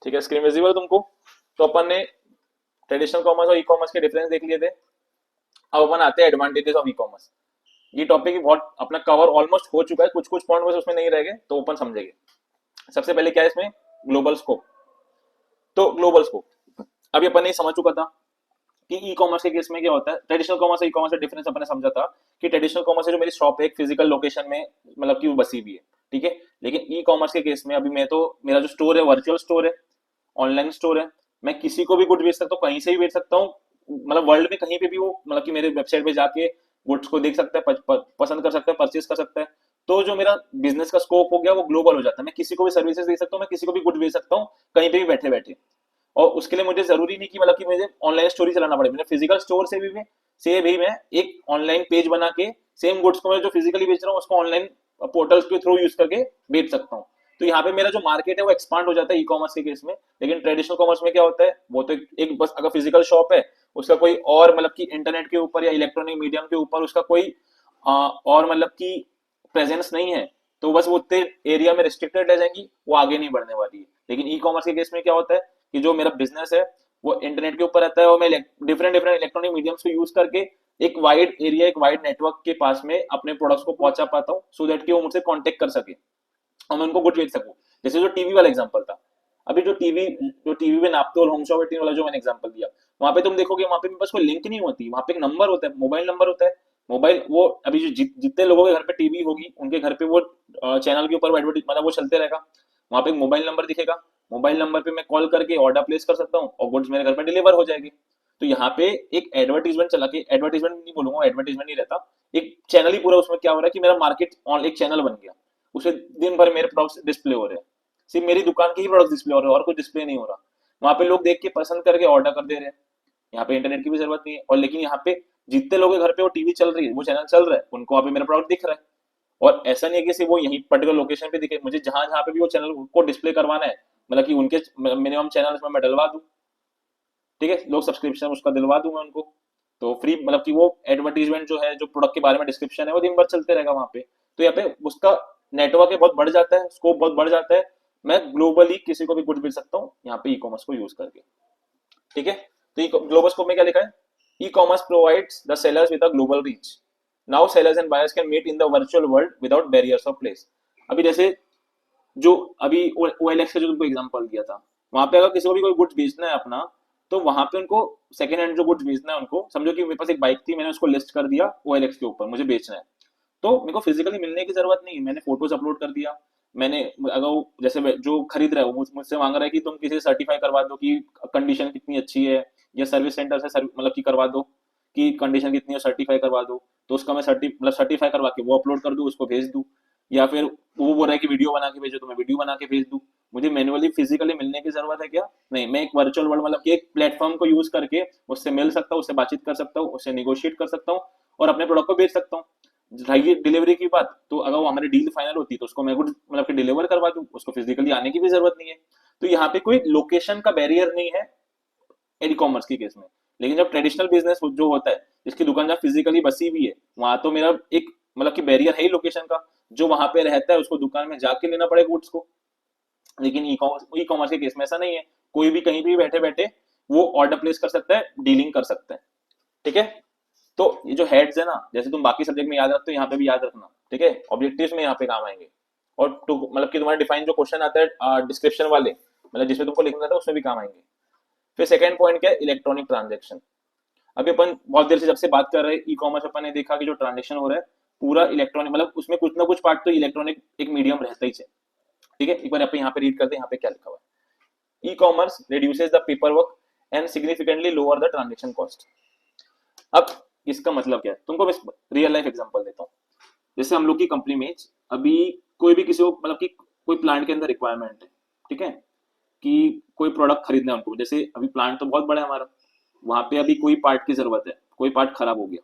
ठीक है, screen visible तुमको? तो अपन ने ट्रेडिशनल कॉमर्स और ई कॉमर्स के डिफरेंस देख लिए थे। अब अपन आते हैं एडवांटेजेस ऑफ ई कॉमर्स। ये टॉपिक बहुत अपना कवर ऑलमोस्ट हो चुका है, कुछ कुछ पॉइंट बस उसमें नहीं रह गए, तो अपन समझेंगे। सबसे पहले क्या है इसमें, ग्लोबल स्कोप। तो ग्लोबल स्कोप अभी अपन ने समझ चुका था कि ई कॉमर्स के केस में क्या होता है, ट्रेडिशनल कॉमर्स और ई कॉमर्स का डिफरेंस अपन ने समझा था कि ट्रेडिशनल कॉमर्स है जो मेरी शॉप है एक फिजिकल लोकेशन में, मतलब कि वो बसी हुई है, ठीक है। लेकिन ई कॉमर्स के केस में अभी मैं तो, मेरा जो स्टोर है वर्चुअल स्टोर है, ऑनलाइन स्टोर है, मैं किसी को भी गुड बेच सकता हूँ, कहीं से भी बेच सकता हूँ, मतलब वर्ल्ड में कहीं पे भी वो, मतलब कि मेरे वेबसाइट पे जाके गुड्स को देख सकता है, पसंद कर सकता है, परचेज कर सकता है। तो जो मेरा बिजनेस का स्कोप हो गया वो ग्लोबल हो जाता है, मैं किसी को भी सर्विसेज दे सकता हूँ, मैं किसी को भी गुड बेच सकता हूँ, कहीं पे भी बैठे बैठे। और उसके लिए मुझे जरूरी नहीं कि मतलब कि मुझे ऑनलाइन स्टोर ही चलाना पड़े, मेरे फिजिकल स्टोर से भी मैं एक ऑनलाइन पेज बना के सेम गुड्स को मैं जो फिजिकली बेच रहा हूँ उसको ऑनलाइन पोर्टल्स के थ्रू यूज करके बेच सकता हूँ। तो यहाँ पे मेरा जो मार्केट है वो एक्सपांड हो जाता है ई कॉमर्स के केस में। लेकिन ट्रेडिशनल कॉमर्स में क्या होता है, वो तो एक बस अगर फिजिकल शॉप है, उसका कोई और मतलब कि इंटरनेट के ऊपर या इलेक्ट्रॉनिक मीडियम के ऊपर उसका कोई और मतलब कि प्रेजेंस नहीं है, तो बस वो उतने एरिया में रिस्ट्रिक्टेड रह जाएंगी, वो आगे नहीं बढ़ने वाली है। लेकिन ई कॉमर्स के केस में क्या होता है कि जो मेरा बिजनेस है वो इंटरनेट के ऊपर रहता है, और मैं डिफरेंट डिफरेंट इलेक्ट्रॉनिक मीडियम्स को यूज करके एक वाइड एरिया, एक वाइड नेटवर्क के पास में अपने प्रोडक्ट्स को पहुंचा पाता हूँ, सो दैट कि वो मुझसे कांटेक्ट कर सके और मैं उनको गुड बेच सकूं। जैसे जो टीवी वाला एग्जांपल था, अभी जो टीवी में नापते और होम शॉप 18 वाला जो मैंने एग्जांपल दिया, वहां पे तुम देखोगे वहां पे बस कोई लिंक नहीं होती, वहां पे एक नंबर होता है, मोबाइल नंबर होता है। मोबाइल वो अभी जो जितने लोगों के घर पे टीवी होगी उनके घर पे वो चैनल के ऊपर एडवर्टीज मतलब वो चलते रहेगा, वहां पे एक मोबाइल नंबर दिखेगा, मोबाइल नंबर पे मैं कॉल करके ऑर्डर प्लेस कर सकता हूँ और गुड्स मेरे घर पे डिलीवर हो जाएगी। तो यहाँ पे एक एडवर्टीजमेंट चला के, एडवर्टीजमेंट नहीं बोलूंगा, एडवर्टीजमेंट नहीं रहता, एक चैनल ही पूरा उसमें क्या हो रहा है कि मेरा मार्केट एक चैनल बन गया, उसे दिन भर मेरे प्रोडक्ट्स डिस्प्ले हो रहे हैं, सिर्फ मेरी दुकान के ही प्रोडक्ट डिस्प्ले हो रहे हैं और कुछ डिस्प्ले नहीं हो रहा। वहां पे लोग देख के पसंद करके ऑर्डर कर दे रहे हैं, यहाँ पे इंटरनेट की भी जरूरत नहीं है। और लेकिन यहाँ पे जितने लोगों के घर पे वो टीवी चल रही है, वो चैनल चल रहा है, उनको वहां पे मेरा प्रोडक्ट दिख रहा है। और ऐसा नहीं है कि सिर्फ वो यही पर्टिकुलर लोकेशन पे दिखे, मुझे जहां जहां पे भी वो चैनल को डिस्प्ले करवाना है, मतलब कि उनके मिनिमम चैनल उसमें मैं डलवा दूं, ठीक है, लोग सब्सक्रिप्शन उसका दिलवा दूं मैं उनको। तो फ्री मतलब कि वो एडवर्टीजमेंट जो है, जो प्रोडक्ट के बारे में डिस्क्रिप्शन है, वो दिन भर चलते रहेगा वहां पे। तो यहाँ पे उसका नेटवर्क है बहुत बढ़ जाता है, स्कोप बहुत बढ़ जाता है, मैं ग्लोबली किसी को भी गुड मिल सकता हूँ यहाँ पे ई कॉमर्स को यूज करके, ठीक है। तो ग्लोबल स्कोप में क्या लिखा है, e commerce provides the sellers with a global reach. Now sellers and buyers can meet in the virtual world without barriers of place. अभी जैसे जो अभी OLX का जो तुमको एग्जांपल दिया था, वहां पे अगर किसी को भी कोई गुड्स बेचना है अपना, तो वहां पे उनको सेकंड हैंड जो गुड्स बेचना है, उनको समझो कि मेरे पास एक बाइक थी, मैंने उसको लिस्ट कर दिया OLX के ऊपर, मुझे बेचना है, तो मेरे को फिजिकली मिलने की जरूरत नहीं है, मैंने फोटोज अपलोड कर दिया। मैंने अगर जैसे जो खरीद रहा है वो मुझसे मांग रहा है कि तुम किसी सर्टिफाई करवा दो कि कंडीशन कितनी अच्छी है, या सर्विस सेंटर से मतलब कि करवा दो कि कंडीशन कितनी है, सर्टिफाई करवा दो। तो उसका मैं मतलब सर्टिफाई करवा के वो अपलोड कर दूं, उसको भेज दूं। या फिर वो बोल रहा है कि वीडियो बना के भेजो, तो मैं वीडियो बना के भेज दूं। मुझे मैनुअली फिजिकली मिलने की जरूरत है क्या? नहीं, मैं एक वर्चुअल वर्ल्ड मतलब कि एक प्लेटफॉर्म को यूज करके उससे मिल सकता हूँ, उससे बातचीत कर सकता हूँ, उससे निगोशिएट कर सकता हूँ और अपने प्रोडक्ट को बेच सकता हूँ। रही डिलीवरी की बात, तो अगर वो हमारी डील फाइनल होती तो उसको मैं कुछ मतलब कि डिलीवर करवा दूं, उसको फिजिकली आने की भी जरूरत नहीं है। तो यहाँ पे कोई लोकेशन का बैरियर नहीं है ई कॉमर्स के केस में। लेकिन जब ट्रेडिशनल बिजनेस जो होता है, जिसकी दुकान जहाँ फिजिकली बसी हुई है, वहां तो मेरा एक मतलब कि बैरियर है ही लोकेशन का, जो वहां पे रहता है उसको दुकान में जाके लेना पड़ेगा गुड्स को। लेकिन ई कॉमर्स के केस में ऐसा नहीं है, कोई भी कहीं भी बैठे बैठे वो ऑर्डर प्लेस कर सकता है, डीलिंग कर सकता है, ठीक है। तो ये जो हेड्स है ना, जैसे तुम बाकी सब्जेक्ट में याद रखते हो यहाँ पे भी याद रखना, ठीक है, ऑब्जेक्टिव्स में यहाँ पे काम आएंगे। और टू मतलब कि तुम्हारे डिफाइन जो क्वेश्चन आता है डिस्क्रिप्शन वाले, मतलब जिसमें तुमको लिखना था, उसमें भी काम आएंगे। फिर सेकंड पॉइंट क्या है, इलेक्ट्रॉनिक ट्रांजेक्शन। अभी अपन बहुत देर से जब से बात कर रहे हैं ई कॉमर्स, अपन ने देखा कि जो ट्रांजेक्शन हो रहा है पूरा इलेक्ट्रॉनिक, मतलब उसमें कुछ ना कुछ पार्ट तो इलेक्ट्रॉनिक एक मीडियम रहता ही है, ठीक है। एक बार यहाँ पे रीड करते हैं, यहाँ पे क्या लिखा हुआ है, e commerce reduces the paper work and significantly lower the transaction cost. अब इसका मतलब क्या है, तुमको मैं रियल लाइफ एग्जांपल देता हूँ। जैसे हम लोग की कंपनी में अभी कोई भी किसी को मतलब कि कोई प्लांट के अंदर रिक्वायरमेंट है, ठीक है, कि कोई प्रोडक्ट खरीदना है उनको, जैसे अभी प्लांट तो बहुत बड़ा है हमारा, वहां पे अभी कोई पार्ट की जरूरत है, कोई पार्ट खराब हो गया,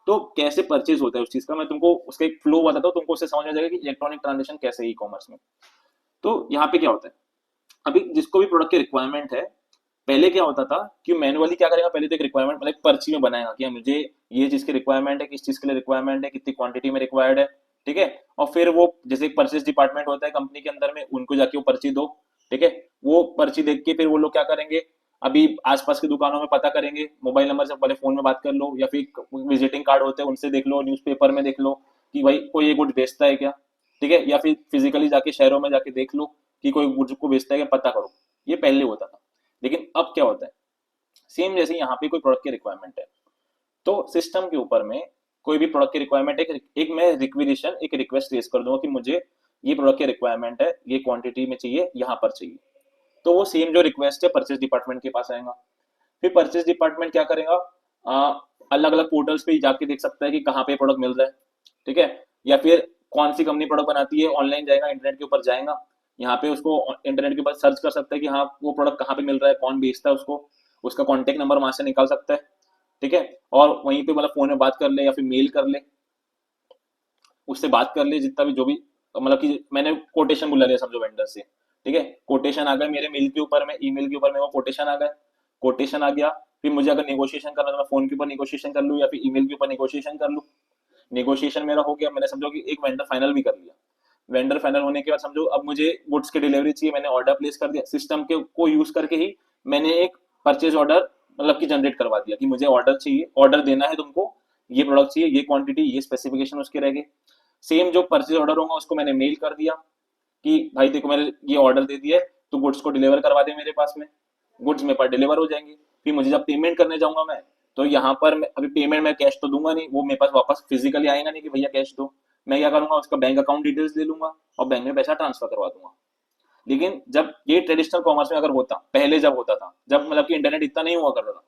तो कैसे परचेज होता है उस चीज का, मैं तुमको उसका एक फ्लो बताता हूँ, तुमको उससे समझ आ जाएगा कि इलेक्ट्रॉनिक ट्रांजेक्शन कैसे है ई कॉमर्स में। तो यहाँ पे क्या होता है, अभी जिसको भी प्रोडक्ट की रिक्वायरमेंट है, पहले क्या होता था कि मैनुअली क्या करेगा, पहले तो एक रिक्वायरमेंट मतलब एक पर्ची में बनाएगा कि मुझे ये चीज की रिक्वायरमेंट है, किस चीज के लिए रिक्वायरमेंट है, कितनी क्वांटिटी में रिक्वायर्ड है, ठीक है। और फिर वो जैसे परचेज डिपार्टमेंट होता है कंपनी के अंदर में, उनको जाके वो पर्ची दो, ठीक है। वो पर्ची देख के फिर वो लोग क्या करेंगे, अभी आसपास की दुकानों में पता करेंगे, मोबाइल नंबर से पहले फोन में बात कर लो, या फिर विजिटिंग कार्ड होते हैं उनसे देख लो, न्यूज़पेपर में देख लो कि भाई कोई ये गुड बेचता है क्या, ठीक है। या फिर फिजिकली जाके शहरों में जाके देख लो कि कोई गुड को बेचता है क्या, पता करो। ये पहले होता था। लेकिन अब क्या होता है, सेम जैसे यहाँ पे कोई प्रोडक्ट की रिक्वायरमेंट है, तो सिस्टम के ऊपर में कोई भी प्रोडक्ट की रिक्वायरमेंट है, एक मैं रिक्वेजिशन, एक रिक्वेस्ट रेज कर दूंगा कि मुझे ये प्रोडक्ट की रिक्वायरमेंट है, ये क्वांटिटी में चाहिए, यहाँ पर चाहिए। तो वो सेम जो रिक्वेस्ट है परचेज डिपार्टमेंट के पास आएगा। फिर परचेज डिपार्टमेंट क्या करेगा, अलग अलग पोर्टल्स पे जाके देख सकता है कि कहाँ पे प्रोडक्ट मिल रहा है, ठीक है। या फिर कौन सी कंपनी प्रोडक्ट बनाती है, ऑनलाइन जाएगा, इंटरनेट के ऊपर जाएगा, यहाँ पे उसको इंटरनेट के ऊपर सर्च कर सकता है कि हाँ वो प्रोडक्ट कहाँ पे मिल रहा है, कौन बेचता है उसको, उसका कॉन्टेक्ट नंबर वहां से निकाल सकता है, ठीक है। और वहीं पे मतलब फोन में बात कर ले या फिर मेल कर ले, उससे बात कर ले, जितना भी जो भी मतलब कि मैंने कोटेशन बुला लिया समझो वेंडर से, ठीक है। कोटेशन आ गया मेरे मेल के ऊपर में, ईमेल के ऊपर में वो कोटेशन आ गया, कोटेशन आ गया। फिर मुझे अगर नेगोशिएशन करना है तो मैं फोन के ऊपर नेगोशिएशन कर लूँ या फिर ईमेल के ऊपर नेगोशिएशन कर लूँ। नेगोशिएशन मेरा हो गया, मैंने समझो कि एक वेंडर फाइनल भी कर लिया। वेंडर फाइनल होने के बाद समझो अब मुझे गुड्स की डिलीवरी चाहिए, मैंने ऑर्डर प्लेस कर दिया, सिस्टम के को यूज करके ही मैंने एक परचेज ऑर्डर मतलब कि जनरेट करवा दिया कि मुझे ऑर्डर चाहिए, ऑर्डर देना है तुमको, ये प्रोडक्ट चाहिए, ये क्वांटिटी, ये स्पेसिफिकेशन उसके रहेंगे। सेम जो परचेज ऑर्डर होगा उसको मैंने मेल कर दिया कि भाई देखो मैंने ये ऑर्डर दे दिया है, तो गुड्स को डिलीवर करवा दे मेरे पास में, गुड्स मेरे पास डिलीवर हो जाएंगे। फिर मुझे जब पेमेंट करने जाऊंगा मैं, तो यहाँ पर अभी पेमेंट मैं कैश तो दूंगा नहीं, वो मेरे पास वापस फिजिकली आएगा नहीं कि भैया कैश दो। मैं क्या करूंगा, उसका बैंक अकाउंट डिटेल्स ले लूंगा और बैंक में पैसा ट्रांसफर करवा दूंगा। लेकिन जब ये ट्रेडिशनल कॉमर्स में अगर होता, पहले जब होता था, जब मतलब कि इंटरनेट इतना नहीं हुआ करता था,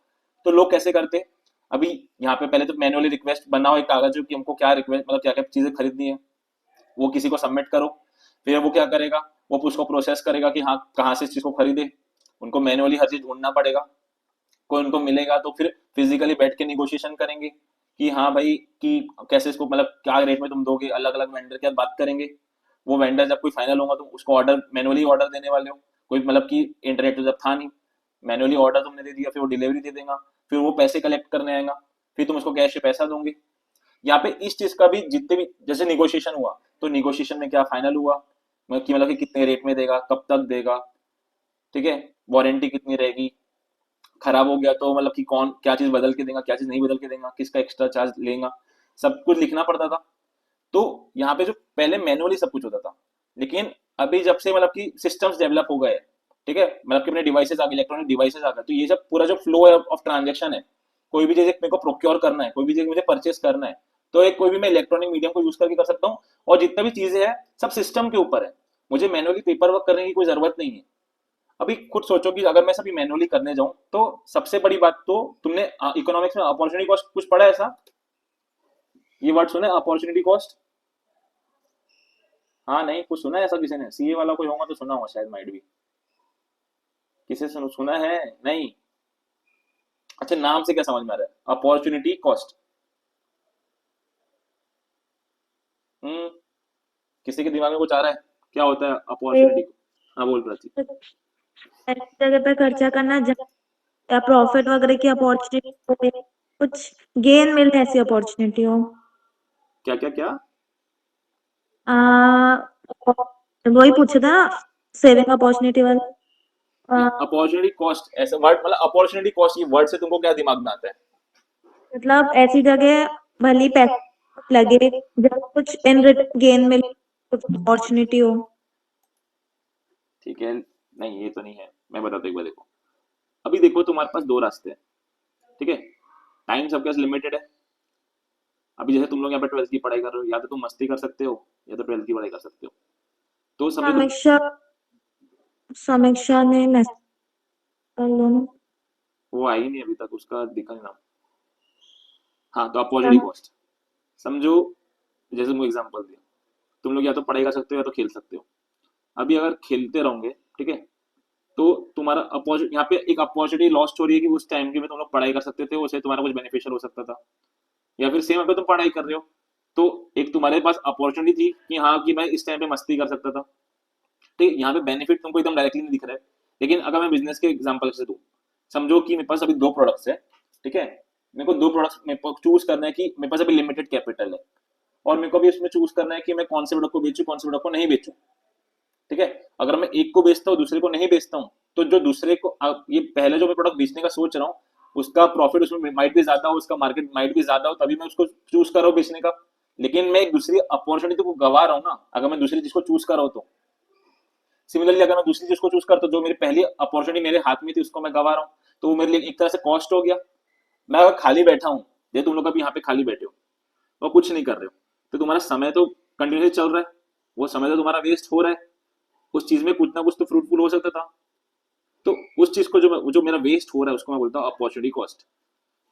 तो लोग कैसे करते, अभी यहाँ पे पहले तो मैनुअली रिक्वेस्ट बनाओ एक कागज कि हमको क्या रिक्वेस्ट मतलब क्या क्या चीजें खरीदनी है, वो किसी को सबमिट करो। फिर वो क्या करेगा, वो उसको प्रोसेस करेगा कि हाँ कहाँ से इस चीज को खरीदे, उनको मैनुअली हर चीज ढूंढना पड़ेगा। कोई उनको मिलेगा तो फिर फिजिकली बैठ के निगोशिएशन करेंगे कि हाँ भाई कि कैसे इसको मतलब क्या रेट में तुम दोगे, अलग अलग वेंडर के साथ बात करेंगे। वो वेंडर जब कोई फाइनल होगा तो उसको ऑर्डर मैनुअली ऑर्डर देने वाले हो, कोई मतलब कि इंटरनेट तो जब था नहीं, मैनुअली ऑर्डर तुमने दे दिया, फिर वो डिलीवरी दे देगा, फिर वो पैसे कलेक्ट करने आएगा, फिर तुम उसको कैश से पैसा दोगे। यहाँ पे इस चीज का भी जितने भी जैसे निगोशिएशन हुआ, तो निगोशिएशन में क्या फाइनल हुआ, मतलब कि कितने रेट में देगा, कब तक देगा, ठीक है, वारंटी कितनी रहेगी, खराब हो गया तो मतलब कि कौन क्या चीज बदल के देगा, क्या चीज नहीं बदल के देगा, किसका एक्स्ट्रा चार्ज लेगा, सब कुछ लिखना पड़ता था। तो यहाँ पे जो पहले मैनुअली सब कुछ होता था, लेकिन अभी जब से मतलब कि सिस्टम्स डेवलप हो गए, ठीक है, मतलब कि अपने डिवाइसेस आ गए, इलेक्ट्रॉनिक डिवाइसेस आ गए, तो ये सब पूरा जो फ्लो है ऑफ ट्रांजेक्शन है, कोई भी चीज मेरे को प्रोक्योर करना है, कोई भी चीज मुझे परचेस करना है, तो एक कोई भी मैं इलेक्ट्रॉनिक मीडियम को यूज करके कर सकता हूँ। और जितना भी चीजें हैं सब सिस्टम के ऊपर है, मुझे मैनुअली पेपर वर्क करने की कोई जरूरत नहीं है। अभी खुद सोचो कि अगर मैं सभी मैनुअली करने जाऊं, तो सबसे बड़ी बात तो तुमने इकोनॉमिक्स में अपॉर्चुनिटी कॉस्ट कुछ पढ़ा है ऐसा, ये वर्ड सुना है अपॉर्चुनिटी कॉस्ट? हाँ नहीं कुछ सुना है ऐसा किसी ने, सीए वाला कोई होगा तो सुना होगा शायद, माइट भी किसी से सुना है नहीं। अच्छा नाम से क्या समझ में आ रहा है अपॉर्चुनिटी कॉस्ट? हम्म, किसी के दिमाग में कुछ आ रहा है क्या होता है अपॉर्चुनिटी? हाँ बोल रहा थी। ऐसी जगह पे खर्चा करना या प्रॉफिट वगैरह की अपॉर्चुनिटी, कुछ गेन मिल ऐसी अपॉर्चुनिटी हो। क्या क्या क्या? आ, वही पूछा था ना, सेविंग अपॉर्चुनिटी वाला। नहीं, आ, अपॉर्चुनिटी कॉस्ट ऐसा वर्ड मतलब अपॉर्चुनिटी कॉस्ट ये वर्ड से तुमको क्या दिमाग में आता है? मतलब ऐसी जगह भले ही पैसा लगे, जब कुछ इन रिटर्न गेन मिले, कुछ अपॉर्चुनिटी हो। ठीक है, नहीं ये तो नहीं है, मैं बताता हूँ एक बार, देखो अभी देखो तुम्हारे पास दो रास्ते हैं, ठीक है, टाइम सबके पास लिमिटेड है। अभी जैसे तुम लोग यहाँ पे 12th की पढ़ाई कर रहे हो, या तो तुम मस्ती कर सकते हो या तो 12th की पढ़ाई कर सकते हो। तो समझो तुम, समीक्षा समीक्षा ने मैसेज कर लो ना। वो आई नहीं अभी तक, उसका दिखा नहीं नाम। हाँ तो अपॉर्चुनिटी सम- कॉस्ट समझो, जैसे तुमको एग्जाम्पल दिया, तुम लोग या तो पढ़ाई कर सकते हो या तो खेल सकते हो। अभी अगर खेलते रहोगे, ठीक है, तो तुम्हारा अपॉर्चुनिटी यहाँ पे एक अपॉर्चुनिटी लॉस्ट हो रही है कि उस टाइम के में तुम लोग पढ़ाई कर सकते थे, उसे तुम्हारा कुछ बेनिफिशियल हो सकता था। या फिर सेम अगर तुम पढ़ाई कर रहे हो, तो एक तुम्हारे पास अपॉर्चुनिटी थी कि हाँ कि मैं इस टाइम पे मस्ती कर सकता था, ठीक है, यहाँ पे बेनिफिट तुमको एकदम डायरेक्टली नहीं दिख रहा है। लेकिन अगर मैं बिजनेस के एग्जांपल से दूं, समझो कि मेरे पास अभी दो प्रोडक्ट्स है, ठीक है, मेरे को दो प्रोडक्ट्स मेरे को चूज करना है कि मेरे पास अभी लिमिटेड कैपिटल है, और मेरे को भी इसमें चूज करना है कि मैं कौन से प्रोडक्ट को बेचूं, कौन से प्रोडक्ट को नहीं बेचूं। ठीक है, अगर मैं एक को बेचता हूँ दूसरे को नहीं बेचता हूँ, तो जो दूसरे को ये पहले जो मैं प्रोडक्ट बेचने का सोच रहा हूँ उसका प्रॉफिट उसमें माइट भी ज्यादा हो, उसका मार्केट माइट भी ज्यादा हो, तभी मैं उसको चूज कर रहा हूँ बेचने का। लेकिन मैं एक दूसरी अपॉर्चुनिटी को गवा रहा हूँ ना अगर मैं दूसरी चीज को चूज कर रहा हूँ तो। सिमिलरली अगर मैं दूसरी चीज को चूज करता हूँ जो मेरी पहली अपॉर्चुनिटी मेरे हाथ में थी उसको मैं गवा रहा हूँ, तो वो मेरे लिए एक तरह से कॉस्ट हो गया। मैं अगर खाली बैठा हूँ, जैसे तुम लोग अभी यहाँ पे खाली बैठे हो और कुछ नहीं कर रहे हो, तो तुम्हारा समय तो कंटिन्यूसली चल रहा है, वो समय तो तुम्हारा वेस्ट हो रहा है, उस चीज में कुछ ना कुछ तो फ्रूटफुल हो सकता था। तो उस चीज को जो मेरा वेस्ट हो रहा है उसको मैं बोलता हूँ अपॉर्चुनिटी कॉस्ट।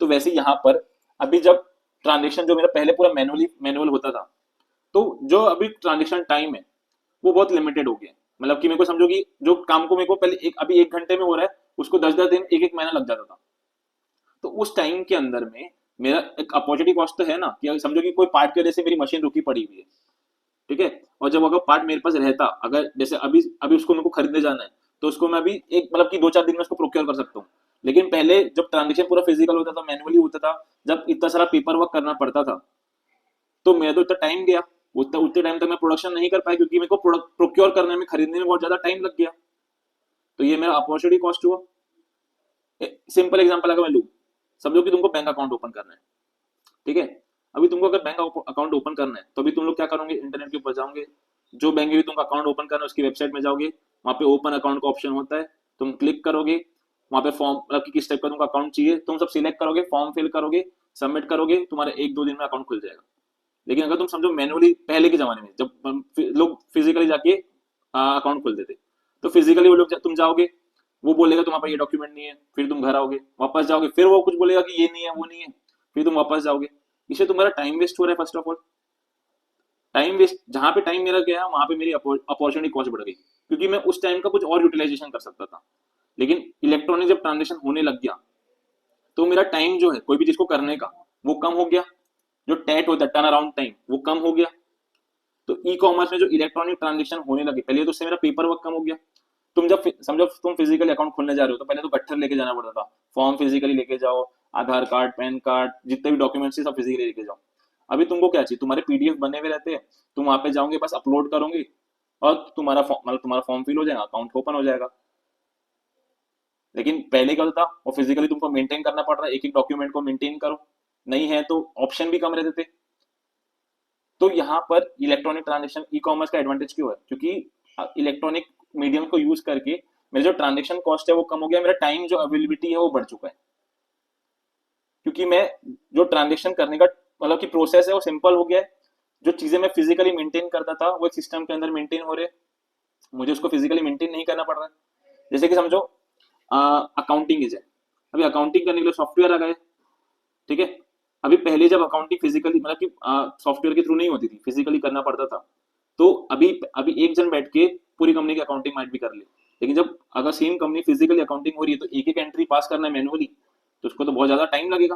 तो वैसे यहाँ पर अभी जब ट्रांजेक्शन जो मेरा पहले पूरा मैनुअल होता था, तो जो अभी ट्रांजेक्शन टाइम है वो बहुत लिमिटेड हो गया। मतलब कि मेरे को समझो कि जो काम को मेरे को पहले अभी 1 घंटे में हो रहा है उसको 10-10 दिन 1-1 महीना लग जाता था। तो उस टाइम के अंदर में मेरा एक अपॉर्चुनिटी कॉस्ट तो है ना, कि समझो कि कोई पार्ट की वजह से मेरी मशीन रुकी पड़ी हुई है। ठीक है, और जब अगर पार्ट मेरे पास रहता, अगर जैसे अभी अभी उसको मेरे को खरीदने जाना है, तो उसको मैं अभी एक मतलब कि 2-4 दिन में उसको प्रोक्योर कर सकता हूँ। लेकिन पहले जब ट्रांजेक्शन पूरा फिजिकल होता था, मैनुअली होता था, जब इतना सारा पेपर वर्क करना पड़ता था, तो मेरा तो इतना टाइम गया, उतना उतने टाइम तक मैं प्रोडक्शन नहीं कर पाया क्योंकि मेरे को प्रोडक्ट प्रोक्योर करने में, खरीदने में बहुत ज्यादा टाइम लग गया। तो ये मेरा अपॉर्चुनिटी कॉस्ट हुआ। सिंपल एग्जांपल अगर मैं लूँ, समझो कि तुमको बैंक अकाउंट ओपन करना है। ठीक है, अभी तुमको अगर बैंक अकाउंट ओपन करना है तो अभी तुम लोग क्या करोगे, इंटरनेट के ऊपर जाओगे, जो बैंक में तुमको अकाउंट ओपन करना है उसकी वेबसाइट में जाओगे, वहां पे ओपन अकाउंट का ऑप्शन होता है, तुम क्लिक करोगे, वहां पे फॉर्म मतलब कि किस टाइप का तुमको अकाउंट चाहिए तुम सब सिलेक्ट करोगे, फॉर्म फिल करोगे, सबमिट करोगे, तुम्हारे 1-2 दिन में अकाउंट खुल जाएगा। लेकिन अगर तुम समझो मैनुअली पहले के जमाने में जब लोग फिजिकली जाके अकाउंट खोलते थे, तो फिजिकली वो लोग तुम जाओगे, वो बोलेगा तुम्हारे पास ये डॉक्यूमेंट नहीं है, फिर तुम घर आओगे, वापस जाओगे, फिर वो कुछ बोलेगा कि ये नहीं है वो नहीं है, फिर तुम वापस जाओगे। इससे तुम्हारा टाइम वेस्ट हो रहा है। First of all time waste, जहां पे टाइम मेरा गया वहां पे मेरी अपॉर्चुनिटी कॉस्ट बढ़ गई, क्योंकि मैं उस टाइम का कुछ और यूटिलाइजेशन कर सकता था। लेकिन इलेक्ट्रॉनिक जब ट्रांजेक्शन होने लग गया, तो मेरा टाइम जो है कोई भी चीज को करने का वो कम हो गया, जो टेट होता है टर्न अराउंड टाइम वो कम हो गया। तो ई कॉमर्स में जो इलेक्ट्रॉनिक ट्रांजेक्शन होने लगे, पहले तो उससे मेरा पेपर वर्क कम हो गया। तुम जब समझो तुम फिजिकली अकाउंट खोलने जा रहे हो, तो पहले तो गट्ठर लेके जाना पड़ता था, फॉर्म फिजिकली लेके जाओ, आधार कार्ड पैन कार्ड जितने भी डॉक्यूमेंट्स सब फिजिकली लेके जाओ। अभी तुमको क्या चाहिए, तुम्हारे पीडीएफ बने हुए रहते हैं, तुम वहां पे जाओगे बस अपलोड करोगे और तुम्हारा मतलब तुम्हारा फॉर्म फिल हो जाएगा, अकाउंट ओपन हो जाएगा। लेकिन पहले क्या होता था, और फिजिकली तुमको मेंटेन करना पड़ रहा है, एक एक डॉक्यूमेंट को मेंटेन करो, नहीं है तो ऑप्शन भी कम रहते थे। तो यहाँ पर इलेक्ट्रॉनिक ट्रांजेक्शन ई कॉमर्स का एडवांटेज क्यों है, क्योंकि इलेक्ट्रॉनिक मीडियम को यूज करके मेरा जो ट्रांजेक्शन कॉस्ट है वो कम हो गया, मेरा टाइम जो अवेलेबिलिटी है वो बढ़ चुका है। क्योंकि मैं जो ट्रांजेक्शन करने का मतलब कि प्रोसेस है वो सिंपल हो गया है। जो चीजें मैं फिजिकली मेंटेन करता था वो एक सिस्टम के अंदर मेंटेन हो रहे, मुझे उसको फिजिकली मेंटेन नहीं करना पड़ रहा है। जैसे कि समझो अकाउंटिंग है, अभी अकाउंटिंग करने के लिए सॉफ्टवेयर आ गए। ठीक है, अभी पहले जब अकाउंटिंग फिजिकली मतलब कि सॉफ्टवेयर के थ्रू नहीं होती थी, फिजिकली करना पड़ता था, तो अभी अभी एक जन बैठ के पूरी कंपनी की अकाउंटिंग माइट भी कर ले। लेकिन जब अगर सेम कंपनी फिजिकली अकाउंटिंग हो रही है तो एक एक एंट्री पास करना है मैनुअली, तो उसको तो बहुत ज्यादा टाइम लगेगा,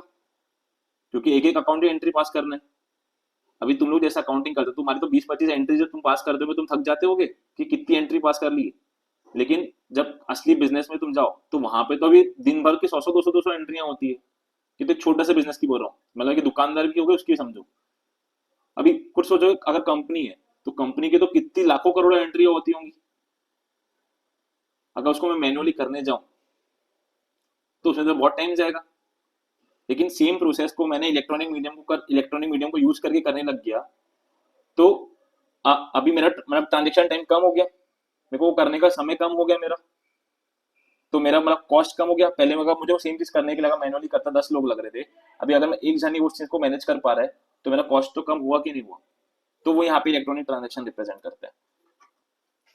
क्योंकि एक एक अकाउंटिंग एंट्री पास करना है। अभी तुम लोग जैसा अकाउंटिंग करते हो, तुम्हारी तो 20-25 एंट्री जब तुम पास करते हो तुम थक जाते होगे कि कितनी एंट्री पास कर ली। लेकिन जब असली बिजनेस में तुम जाओ तो वहां पे तो अभी दिन भर की 100-100 200-200 एंट्रियां होती है। कि तो एक छोटे से बिजनेस की बोल रहा हूँ, मतलब कि दुकानदार की हो गई उसकी समझो। अभी कुछ सोचो अगर कंपनी है तो कंपनी की तो कितनी लाखों करोड़ों एंट्री होती होंगी, अगर उसको मैं मैनुअली करने जाऊं तो उसमें तो बहुत टाइम जाएगा। लेकिन सेम प्रोसेस को मैंने इलेक्ट्रॉनिक मीडियम को यूज करके करने लग गया, तो अभी मेरा मतलब ट्रांजेक्शन टाइम कम हो गया, मेरे को वो करने का समय कम हो गया मेरा, तो मेरा मतलब कॉस्ट कम हो गया। पहले अगर मुझे सेम चीज करने के लिए मैनुअली करता 10 लोग लग रहे थे, अभी अगर मैं एक जन ही उस चीज को मैनेज कर पा रहा है तो मेरा कॉस्ट तो कम हुआ कि नहीं हुआ। तो वो यहाँ पे इलेक्ट्रॉनिक ट्रांजेक्शन रिप्रेजेंट करता है।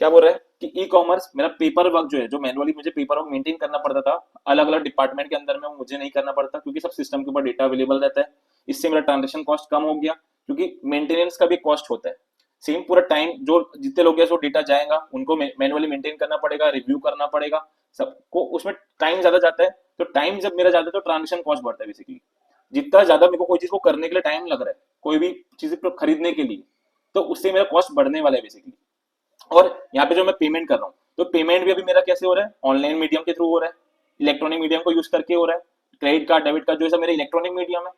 क्या बोल रहा है कि ई कॉमर्स मेरा पेपर वर्क जो है, जो मैनुअली मुझे पेपर वर्क मेंटेन करना पड़ता था अलग अलग डिपार्टमेंट के अंदर में, वो मुझे नहीं करना पड़ता क्योंकि सब सिस्टम के ऊपर डेटा अवेलेबल रहता है। इससे मेरा ट्रांजेक्शन कॉस्ट कम हो गया, क्योंकि मेंटेनेंस का भी कॉस्ट होता है। सेम पूरा टाइम जो जितने लोग हैं डेटा जाएगा उनको मैनुअली मेंटेन करना पड़ेगा, रिव्यू करना पड़ेगा, सबको उसमें टाइम ज्यादा जाता है। तो टाइम जब मेरा जाता है तो ट्रांजेक्शन कॉस्ट बढ़ता है बेसिकली। जितना ज्यादा मेरे को कोई चीज को करने के लिए टाइम लग रहा है, कोई भी चीज खरीदने के लिए, तो उससे मेरा कॉस्ट बढ़ने वाला है बेसिकली। और यहाँ पे जो मैं पेमेंट कर रहा हूँ, तो पेमेंट भी अभी मेरा कैसे हो रहा है, ऑनलाइन मीडियम के थ्रू हो रहा है, इलेक्ट्रॉनिक मीडियम को यूज करके हो रहा है। क्रेडिट कार्ड डेबिट कार्ड जो है सब मेरा इलेक्ट्रॉनिक मीडियम है।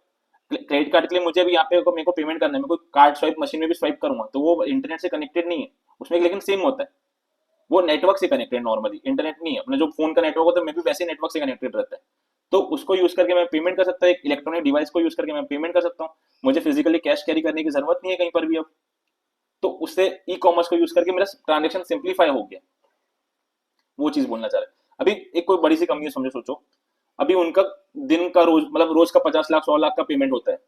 क्रेडिट कार्ड के लिए मुझे अभी यहाँ पे मेरे को पेमेंट करना है, मैं कोई कार्ड स्वाइप मशीन में भी स्वाइप करूंगा तो वो इंटरनेट से कनेक्टेड नहीं है उसमें, लेकिन सेम होता है, वो नेटवर्क से कनेक्टेड, नॉर्मली इंटरनेट नहीं है। अपने जो फोन का नेटवर्क होता है मैं भी वैसे नेटवर्क से कनेक्टेड रहता है, तो उसको यूज करके मैं पेमेंट कर सकता हूँ, एक इलेक्ट्रॉनिक डिवाइस को यूज करके मैं पेमेंट कर सकता हूँ। मुझे फिजिकली कैश कैरी करने की जरूरत नहीं है कहीं पर भी अब। तो उससे ई कॉमर्स को यूज करके मेरा ट्रांजेक्शन सिंप्लीफाई हो गया, वो चीज बोलना चाह रहे हैं। अभी एक कोई बड़ी सी कंपनी समझो, सोचो अभी उनका दिन का रोज मतलब रोज का 50 लाख 100 लाख का पेमेंट होता है,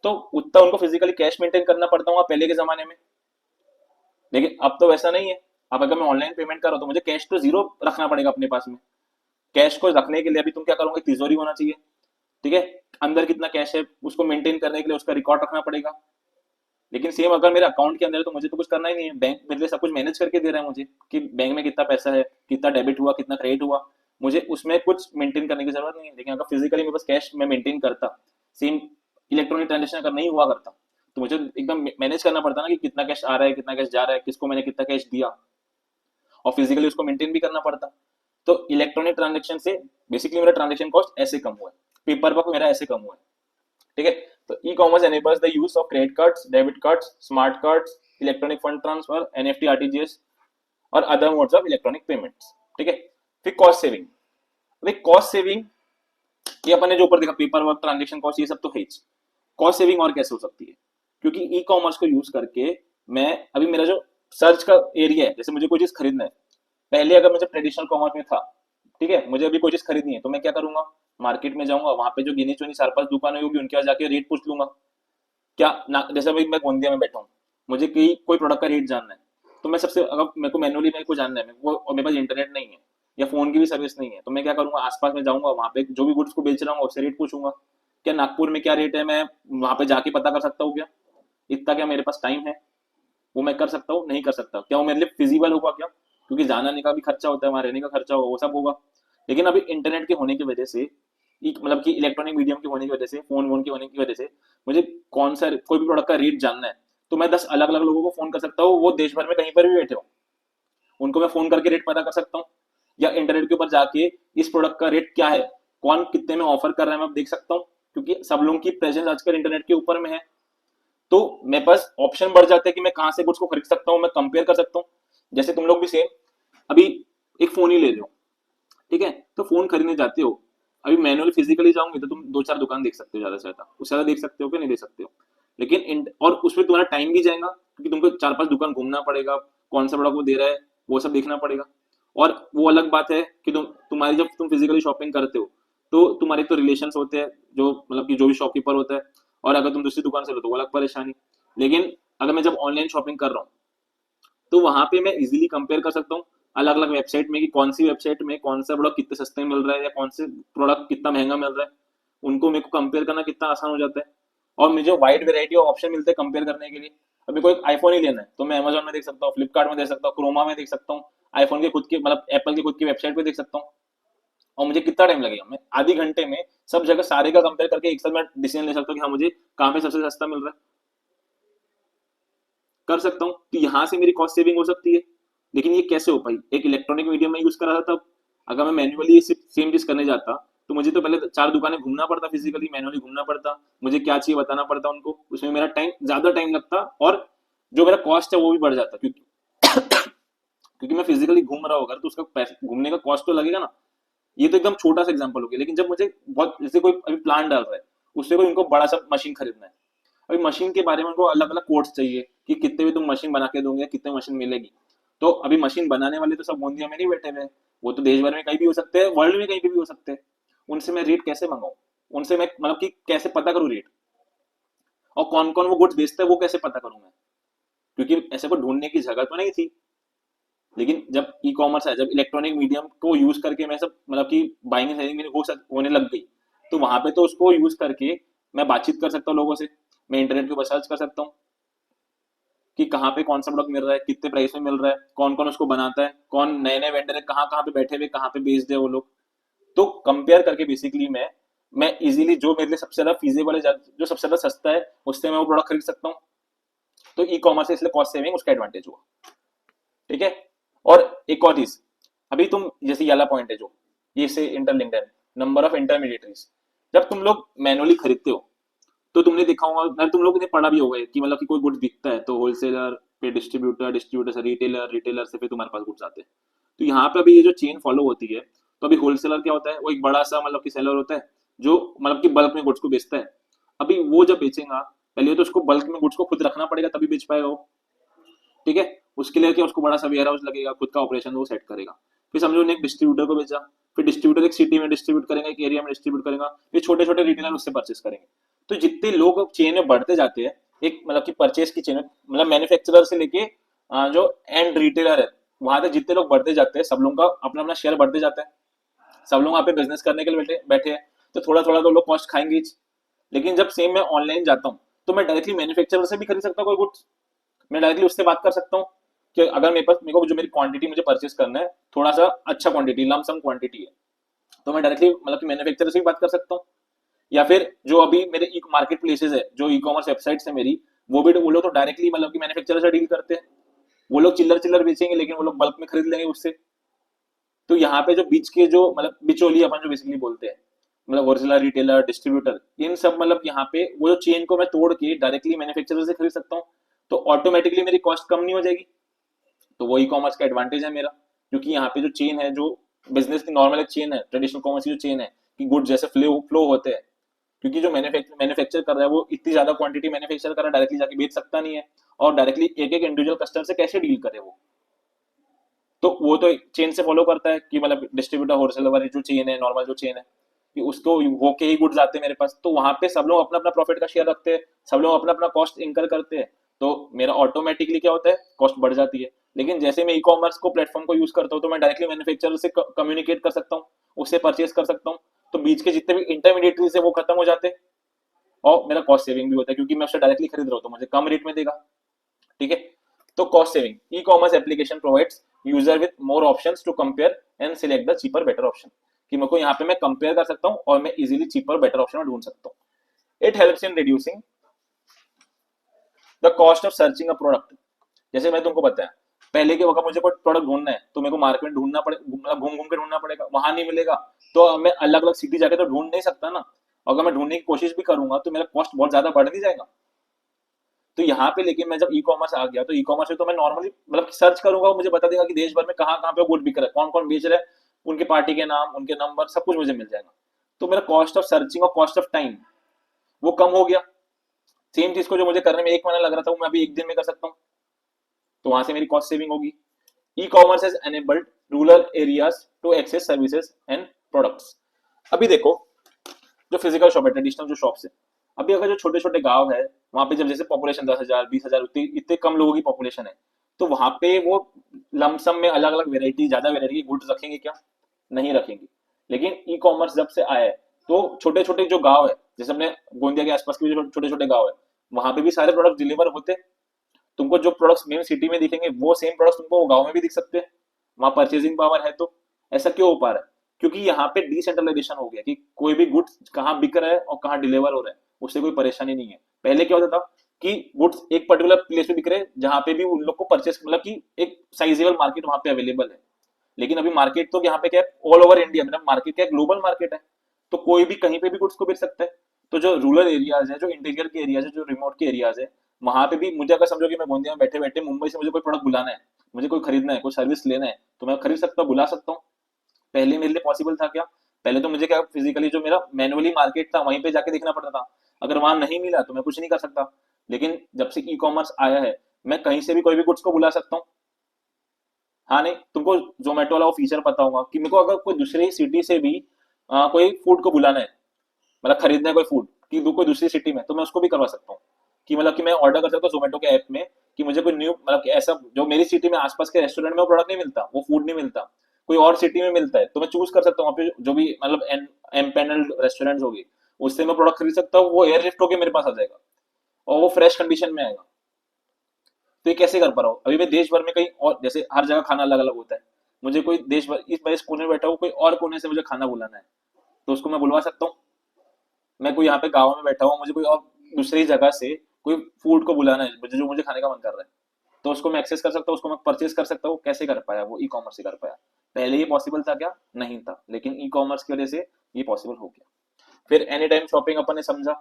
तो उतना उनको फिजिकली कैश मेंटेन करना पड़ता होगा पहले के जमाने में, लेकिन अब तो वैसा नहीं है। अब अगर मैं ऑनलाइन पेमेंट कर रहा हूँ तो मुझे कैश तो जीरो रखना पड़ेगा अपने पास में। कैश को रखने के लिए अभी तुम क्या करोगे, तिजोरी होना चाहिए, ठीक है, अंदर कितना कैश है उसको मेंटेन करने के लिए उसका रिकॉर्ड रखना पड़ेगा। लेकिन सेम अगर मेरे अकाउंट के अंदर है तो मुझे तो कुछ करना ही नहीं है, बैंक मेरे लिए सब कुछ मैनेज करके दे रहा है मुझे कि बैंक में कितना पैसा है, कितना डेबिट हुआ, कितना क्रेडिट हुआ, मुझे उसमें कुछ मेंटेन करने की जरूरत नहीं है। लेकिन अगर फिजिकली मेरे पास कैश में मेंटेन करता, सेम इलेक्ट्रॉनिक ट्रांजेक्शन अगर नहीं हुआ करता, तो मुझे एकदम मैनेज करना पड़ता ना कि कितना कैश आ रहा है, कितना कैश जा रहा है, किसको मैंने कितना कैश दिया, और फिजिकली उसको मेंटेन भी करना पड़ता। तो इलेक्ट्रॉनिक ट्रांजेक्शन से बेसिकली मेरा ट्रांजेक्शन कॉस्ट ऐसे कम हुआ है, पेपर वर्क मेरा ऐसे कम हुआ है, ठीक है। तो e commerce enables the use of credit cards, debit cards, smart cards, electronic fund transfer, NFT, RTGS और other modes of electronic payments, ठीक है। फिर कॉस्ट सेविंग, अभी कॉस्ट सेविंग ये अपन ने जो ऊपर देखा पेपर वर्क, ट्रांजेक्शन कॉस्ट, ये सब तो है ही। कॉस्ट सेविंग और कैसे हो सकती है, क्योंकि ई कॉमर्स को यूज करके मैं अभी मेरा जो सर्च का एरिया है, जैसे मुझे कोई चीज खरीदना है, पहले अगर मुझे ट्रेडिशनल कॉमर्स में था, ठीक है, मुझे अभी कोई चीज खरीदनी है तो मैं क्या करूंगा, मार्केट में जाऊंगा, वहां पे जो गिनी चुनी 4-5 दुकानें होगी उनके पास जाके रेट पूछ लूंगा। क्या ना, जैसे अभी मैं गोंदिया में बैठा हूँ, मुझे कोई प्रोडक्ट का रेट जानना है, तो मैं सबसे, अगर मेरे को मैनुअली मेरे को जानना है मेरे को, और मेरे पास इंटरनेट नहीं है या फोन की भी सर्विस नहीं है, तो मैं क्या करूंगा, आसपास में जाऊंगा, वहां पे जो भी गुड्स को बेच रहा हूँ उससे रेट पूछूंगा। क्या नागपुर में क्या रेट है, मैं वहां पे जाके पता कर सकता हूँ क्या? इतना क्या मेरे पास टाइम है, वो मैं कर सकता हूँ? नहीं कर सकता। क्या वो मेरे लिए फिजिबल होगा क्या? क्योंकि जाना आने का भी खर्चा होता है, वहां रहने का खर्चा होगा, वो सब होगा। लेकिन अभी इंटरनेट के होने की वजह से, मतलब कि इलेक्ट्रॉनिक मीडियम के होने की वजह से, फोन वोन के होने की वजह से, मुझे कौन सा कोई भी प्रोडक्ट का रेट जानना है तो मैं 10 अलग अलग लोगों को फोन कर सकता हूँ, वो देश भर में कहीं पर भी बैठे हो, उनको मैं फोन करके रेट पता कर सकता हूँ। या इंटरनेट के ऊपर जाके इस प्रोडक्ट का रेट क्या है, कौन कितने में ऑफर कर रहा है, मैं देख सकता हूँ, क्योंकि सब लोगों की प्रेजेंस आजकल इंटरनेट के ऊपर में है। तो मेरे पास ऑप्शन बढ़ जाते हैं कि मैं कहाँ से गुड्स को खरीद सकता हूँ, मैं कंपेयर कर सकता हूँ। जैसे तुम लोग भी सेम अभी एक फोन ही ले रहे हो, ठीक है, तो फोन खरीदने जाते हो, अभी मैनुअली फिजिकली जाओगे तो तुम 2-4 दुकान देख सकते हो, ज्यादा से ज्यादा, उससे ज्यादा देख सकते हो कि नहीं देख सकते हो। लेकिन और उसमें तुम्हारा टाइम भी जाएगा क्योंकि तुमको 4-5 दुकान घूमना पड़ेगा, कौन सा प्रोडक्ट वो दे रहा है वो सब देखना पड़ेगा। और वो अलग बात है कि तुम्हारी जब तुम फिजिकली शॉपिंग करते हो तो तुम्हारे तो रिलेशन होते हैं, जो मतलब कि जो भी शॉपकीपर होता है, और अगर तुम दूसरी दुकान से लो तो वो अलग परेशानी। लेकिन अगर मैं जब ऑनलाइन शॉपिंग कर रहा हूँ तो वहां पे मैं इजीली कंपेयर कर सकता हूँ अलग अलग वेबसाइट में कि कौन सी वेबसाइट में कौन सा प्रोडक्ट कितने सस्ते में मिल रहा है या कौन से प्रोडक्ट कितना महंगा मिल रहा है, उनको मेरे को कंपेयर करना कितना आसान हो जाता है। और मुझे वाइड वेराइटी ऑफ ऑप्शन मिलते हैं कंपेयर करने के लिए। अभी कोई आईफोन ही लेना है तो मैं अमेजोन में देख सकता हूँ, फ्लिपकार्ट में देख सकता हूँ, क्रोमा में देख सकता हूँ, आईफोन के खुद के मतलब एप्पल की खुद की वेबसाइट पे देख सकता हूँ। और मुझे कितना टाइम लगेगा, मैं आधे घंटे में सब जगह सारे का कंपेयर करके एक साथ मैं डिसीजन ले सकता हूँ कि हाँ मुझे कहाँ पे सबसे सस्ता मिल रहा है, कर सकता हूँ। तो यहाँ से मेरी कॉस्ट सेविंग हो सकती है। लेकिन ये कैसे हो पाई, एक इलेक्ट्रॉनिक मीडियम में यूज करा था तब। अगर मैं मैन्युअली सेम चीज करने जाता तो मुझे तो पहले 4 दुकानें घूमना पड़ता, फिजिकली मैनुअली घूमना पड़ता, मुझे क्या चाहिए बताना पड़ता उनको, उसमें मेरा टाइम ज्यादा टाइम लगता, और जो मेरा कॉस्ट है वो भी बढ़ जाता, क्योंकि क्योंकि मैं फिजिकली घूम रहा होगा तो उसका पैसे घूमने का कॉस्ट तो लगेगा ना। ये तो एकदम छोटा सा एग्जांपल हो गया। लेकिन जब मुझे बहुत, जैसे कोई अभी प्लान डाल रहा है, उससे कोई उनको बड़ा सा मशीन खरीदना है, अभी मशीन के बारे में उनको अलग अलग कोड्स चाहिए कि कितने में तुम मशीन बना के दोगे, कितने मशीन मिलेगी। तो अभी मशीन बनाने वाले तो सब गोंदिया में नहीं बैठे हुए, वो तो देश भर में कहीं भी हो सकते हैं, वर्ल्ड में कहीं भी हो सकते हैं। उनसे मैं रेट कैसे मंगाऊं, उनसे मैं मतलब कि कैसे पता करूं रेट, और कौन कौन वो गुड्स बेचता है वो कैसे पता करूं मैं, क्योंकि ऐसे को ढूंढने की जगह तो नहीं थी। लेकिन जब ई कॉमर्स है, जब इलेक्ट्रॉनिक मीडियम को यूज करके मैं सब मतलब कि बाइंग एंड सेलिंग होने लग गई, तो वहां पे तो उसको यूज करके मैं बातचीत कर सकता हूँ लोगों से, मैं इंटरनेट के ऊपर सर्च कर सकता हूँ कि कहाँ पे कौन सा प्रोडक्ट मिल रहा है, कितने प्राइस में मिल रहा है, कौन कौन उसको बनाता है, कौन नए नए वेंडर है, कहाँ कहाँ पे बैठे हुए, कहाँ पे बेस्ड है वो लोग। तो कंपेयर करके बेसिकली मैं इजीली जो मेरे लिए सबसे ज्यादा फीजेबल है, जो सबसे ज्यादा सस्ता है, उससे मैं वो प्रोडक्ट खरीद सकता हूँ। तो ई कॉमर्स से इसलिए कॉस्ट सेविंग उसका एडवांटेज हुआ, ठीक है। और एक और चीज, अभी तुम जैसे ये वाला पॉइंट है जो ये से इंटरलिंक्ड है, नंबर ऑफ इंटरमीडिएटरीज। जब तुम लोग मैनुअली खरीदते हो तो तुमने देखा होगा, मतलब तुम लोग ने पढ़ा भी होगा कि मतलब कि कोई गुड्स बिकता है तो होलसेलर पे डिस्ट्रीब्यूटर, डिस्ट्रीब्यूटर से रिटेलर, रिटेलर से फिर तुम्हारे पास गुड्स आते हैं। तो यहाँ पे अभी ये जो चेन फॉलो होती है, तो अभी होलसेलर क्या होता है, वो एक बड़ा सा मतलब कि सेलर होता है जो मतलब कि बल्क में गुड्स को बेचता है। अभी वो जब बेचेगा, पहले तो उसको बल्क में गुड्स को खुद रखना पड़ेगा तभी बेच पाएगा वो, ठीक है। उसके लिए क्या, उसको बड़ा सा वेयर हाउस लगेगा, खुद का ऑपरेशन वो सेट करेगा। फिर समझो ने एक डिस्ट्रीब्यूटर को बेचा, फिर डिस्ट्रीब्यूटर एक सिटी में डिस्ट्रीब्यूट करेगा, एक एरिया में डिस्ट्रीब्यूट करेगा, फिर छोटे छोटे रिटेलर उससे परचेस करेंगे। तो जितने लोग चेन में बढ़ते जाते हैं, एक मतलब कि परचेस की चेन में, मतलब मैन्युफैक्चरर से लेके जो एंड रिटेलर है, वहां तक जितने लोग बढ़ते जाते हैं, सब लोगों का अपना अपना शेयर बढ़ते जाता है। सब लोग वहां पे बिजनेस करने के लिए बैठे बैठे हैं, तो थोड़ा थोड़ा तो लोग कॉस्ट खाएंगे ही। लेकिन जब सेम मैं ऑनलाइन जाता हूँ, तो मैं डायरेक्टली मैन्युफैक्चरर से भी खरीद सकता हूँ कोई गुड्स। मैं डायरेक्टली उससे बात कर सकता हूँ कि अगर मेरे पास, मेरे को जो मेरी क्वांटिटी मुझे परचेस करना है, थोड़ा सा अच्छा क्वांटिटी, लमसम क्वांटिटी है, तो मैं डायरेक्टली मतलब कि मैन्युफैक्चरर से भी बात कर सकता हूँ। या फिर जो अभी मेरे ई मार्केट प्लेसेस है, जो ई कॉमर्स वेबसाइट्स है मेरी, वो लोग तो डायरेक्टली मतलब कि मैन्युफैक्चरर से डील करते हैं। वो लोग चिल्लर चिल्लर बेचेंगे, लेकिन वो लोग बल्क में खरीद लेंगे उससे। तो यहाँ पे जो बीच के जो मतलब बिचौली अपन जो बेसिकली बोलते हैं, मतलब होलसेलर, रिटेलर, डिस्ट्रीब्यूटर, इन सब मतलब यहाँ पे वो जो चेन को मैं तोड़ के डायरेक्टली मैन्युफैक्चरर से खरीद सकता हूँ। तो ऑटोमेटिकली मेरी कॉस्ट कम नहीं हो जाएगी। तो वो ई कॉमर्स का एडवांटेज है मेरा, क्योंकि यहाँ पे जो चेन है, जो बिजनेस की नॉर्मल एक चेन है, ट्रेडिशनल कॉमर्स की जो चेन है, कि गुड जैसे फ्लो फ्लो होते हैं, क्योंकि जो मैन्युफैक्चर कर रहा है वो इतनी ज्यादा क्वांटिटी मैन्युफैक्चर कर रहा है, डायरेक्टली जाके बेच सकता नहीं है। और डायरेक्टली एक एक इंडिविजुअल कस्टमर से कैसे डील करे वो, तो वो तो चेन से फॉलो करता है कि मतलब डिस्ट्रीब्यूटर, होलसेलर वाली जो चेन है, नॉर्मल जो चेन है, कि उसको होके ही गुड्स आते हैं मेरे पास। तो वहां पे सब लोग अपना अपना प्रॉफिट का शेयर रखते हैं, सब लोग अपना अपना कॉस्ट इंकर करते हैं। तो मेरा ऑटोमेटिकली क्या होता है, कॉस्ट बढ़ जाती है। लेकिन जैसे मैं ई कॉमर्स को प्लेटफॉर्म को यूज करता हूँ, तो मैं डायरेक्टली मैन्युफैक्चरर से कम्युनिकेट कर सकता हूँ, उससे परचेस कर सकता हूँ। तो बीच के जितने भी इंटरमीडिएटरीज है वो खत्म हो जाते हैं, और मेरा कॉस्ट सेविंग भी होता है, क्योंकि मैं उससे डायरेक्टली खरीद रहा हूँ तो मुझे कम रेट में देगा, ठीक है। तो cost saving, e commerce application provides user with more options to compare and select the cheaper better option, कि मेरे को यहाँ पे मैं कंपेयर कर सकता हूँ और मैं इजीली चीपर बेटर ऑप्शन ढूंढ सकता हूँ। It helps in reducing the cost of searching a product. जैसे मैं तुमको बताया, पहले के वक्त मुझे कोई प्रोडक्ट ढूंढना है तो मेरे को मार्केट में ढूंढना पड़े, मतलब घूम घूम के ढूंढना पड़ेगा, वहां नहीं मिलेगा। तो मैं अलग अलग सिटी जाके तो ढूंढ नहीं सकता ना। अगर मैं ढूंढने की कोशिश भी करूंगा तो मेरा कॉस्ट बहुत ज्यादा बढ़ नहीं जाएगा। तो यहाँ पे लेकिन मैं जब ई कॉमर्स आ गया, तो ई कॉमर्स में तो मैं नॉर्मली मतलब सर्च करूंगा, वो मुझे बता देगा कि देश भर में कहाँ कहाँ पे गुड बिक रहा है, कौन कौन बेच रहा है, उनके पार्टी के नाम, उनके नंबर, सब कुछ मुझे मिल जाएगा। तो मेरा कॉस्ट ऑफ सर्चिंग और कॉस्ट ऑफ टाइम वो कम हो गया। सेम चीज को जो मुझे करने में 1 महीना लग रहा था, वो मैं अभी 1 दिन में कर सकता हूँ। तो वहां से मेरी कॉस्ट सेविंग होगी। E commerce has enabled rural areas to access services and products. अभी देखो, जो फिजिकल शॉप है, ट्रेडिशनल जो शॉप्स है, अभी अगर जो छोटे छोटे गांव है, वहां पे जब जैसे पॉपुलेशन 10,000 20,000 इतने कम लोगों की पॉपुलेशन है, तो वहां पे वो लमसम में अलग अलग वेरायटी, ज्यादा वेरायटी की गुड्स रखेंगे क्या? नहीं रखेंगे। लेकिन ई कॉमर्स जब से आया है, तो छोटे छोटे जो गांव है, जैसे अपने गोंदिया के आसपास के जो छोटे छोटे गांव है, वहां पे भी सारे प्रोडक्ट डिलीवर होते हैं। तुमको जो प्रोडक्ट्स मेन सिटी में दिखेंगे, वो सेम प्रोडक्ट्स तुमको गांव में भी दिख सकते हैं। वहां परचेसिंग पावर है। तो ऐसा क्यों हो पा रहा है? क्योंकि यहाँ पे डिसेंट्रलाइजेशन हो गया, कि कोई भी गुड्स कहाँ बिक रहा है और कहाँ डिलीवर हो रहा है, उससे कोई परेशानी नहीं है। पहले क्या होता था कि गुड्स एक पर्टिकुलर प्लेस पे बिक रहे हैं, जहां पे भी उन लोग को परचेस, मतलब कि एक साइजेबल मार्केट वहां पे अवेलेबल है। लेकिन अभी मार्केट तो यहाँ पे क्या है, ऑल ओवर इंडिया, मतलब मार्केट क्या है, ग्लोबल मार्केट है। तो कोई भी कहीं पे भी गुड्स को बेच सकता है। तो जो रूरल एरियाज है, जो इंटीरियर के एरियाज है, जो रिमोट के एरियाज है, वहां पे भी मुझे अगर समझो कि मैं गोंदिया में बैठे बैठे मुंबई से मुझे कोई प्रोडक्ट बुलाना है, मुझे कोई खरीदना है, कोई सर्विस लेना है, तो मैं खरीद सकता हूँ, बुला सकता हूँ। पहले मेरे लिए पॉसिबल था क्या? पहले तो मुझे क्या, फिजिकली जो मेरा मैनुअली मार्केट था वहीं पे जाके देखना पड़ता था। अगर वहां नहीं मिला तो मैं कुछ नहीं कर सकता। लेकिन जब से ई कॉमर्स आया है, मैं कहीं से भी कोई भी गुड्स को बुला सकता हूँ। हाँ, नहीं तुमको जोमेटो वाला वो फीचर पता होगा कि मेरे को अगर कोई दूसरी सिटी से भी कोई फूड को बुलाना है, मतलब खरीदना है कोई फूड कि कोई दूसरी सिटी में, तो मैं उसको भी करवा सकता हूँ। कि मतलब कि मैं ऑर्डर कर सकता हूँ जोमेटो के ऐप में, कि मुझे कोई न्यू, मतलब कि ऐसा जो मेरी सिटी में आसपास के रेस्टोरेंट में वो प्रोडक्ट नहीं मिलता, वो फूड नहीं मिलता, कोई और सिटी में मिलता है, तो मैं चूज कर सकता हूँ वहाँ पे जो भी मतलब एम्पेनल्ड रेस्टोरेंट होगी, उससे मैं प्रोडक्ट खरीद सकता हूँ, वो एयर लिफ्ट होकर मेरे पास आ जाएगा और वो फ्रेश कंडीशन में आएगा। तो ये कैसे कर पा रहा हूँ? अभी मैं देश भर में कहीं और, जैसे हर जगह खाना अलग अलग होता है, मुझे कोई देश भर, इस कोने में बैठा हूँ, कोई और कोने से मुझे खाना बुलाना है, तो उसको मैं बुलवा सकता हूँ। मैं कोई यहाँ पे गाँव में बैठा हुआ, मुझे कोई और दूसरी जगह से कोई फूड को बुलाना है, मुझे जो मुझे खाने का मन कर रहा है, तो उसको मैं एक्सेस कर सकता हूँ, उसको मैं परचेस कर सकता हूँ। कैसे कर पाया? वो ई कॉमर्स से कर पाया। पहले ये पॉसिबल था क्या? नहीं था। लेकिन ई कॉमर्स की वजह से ये पॉसिबल हो गया। फिर एनी टाइम शॉपिंग अपन ने समझा।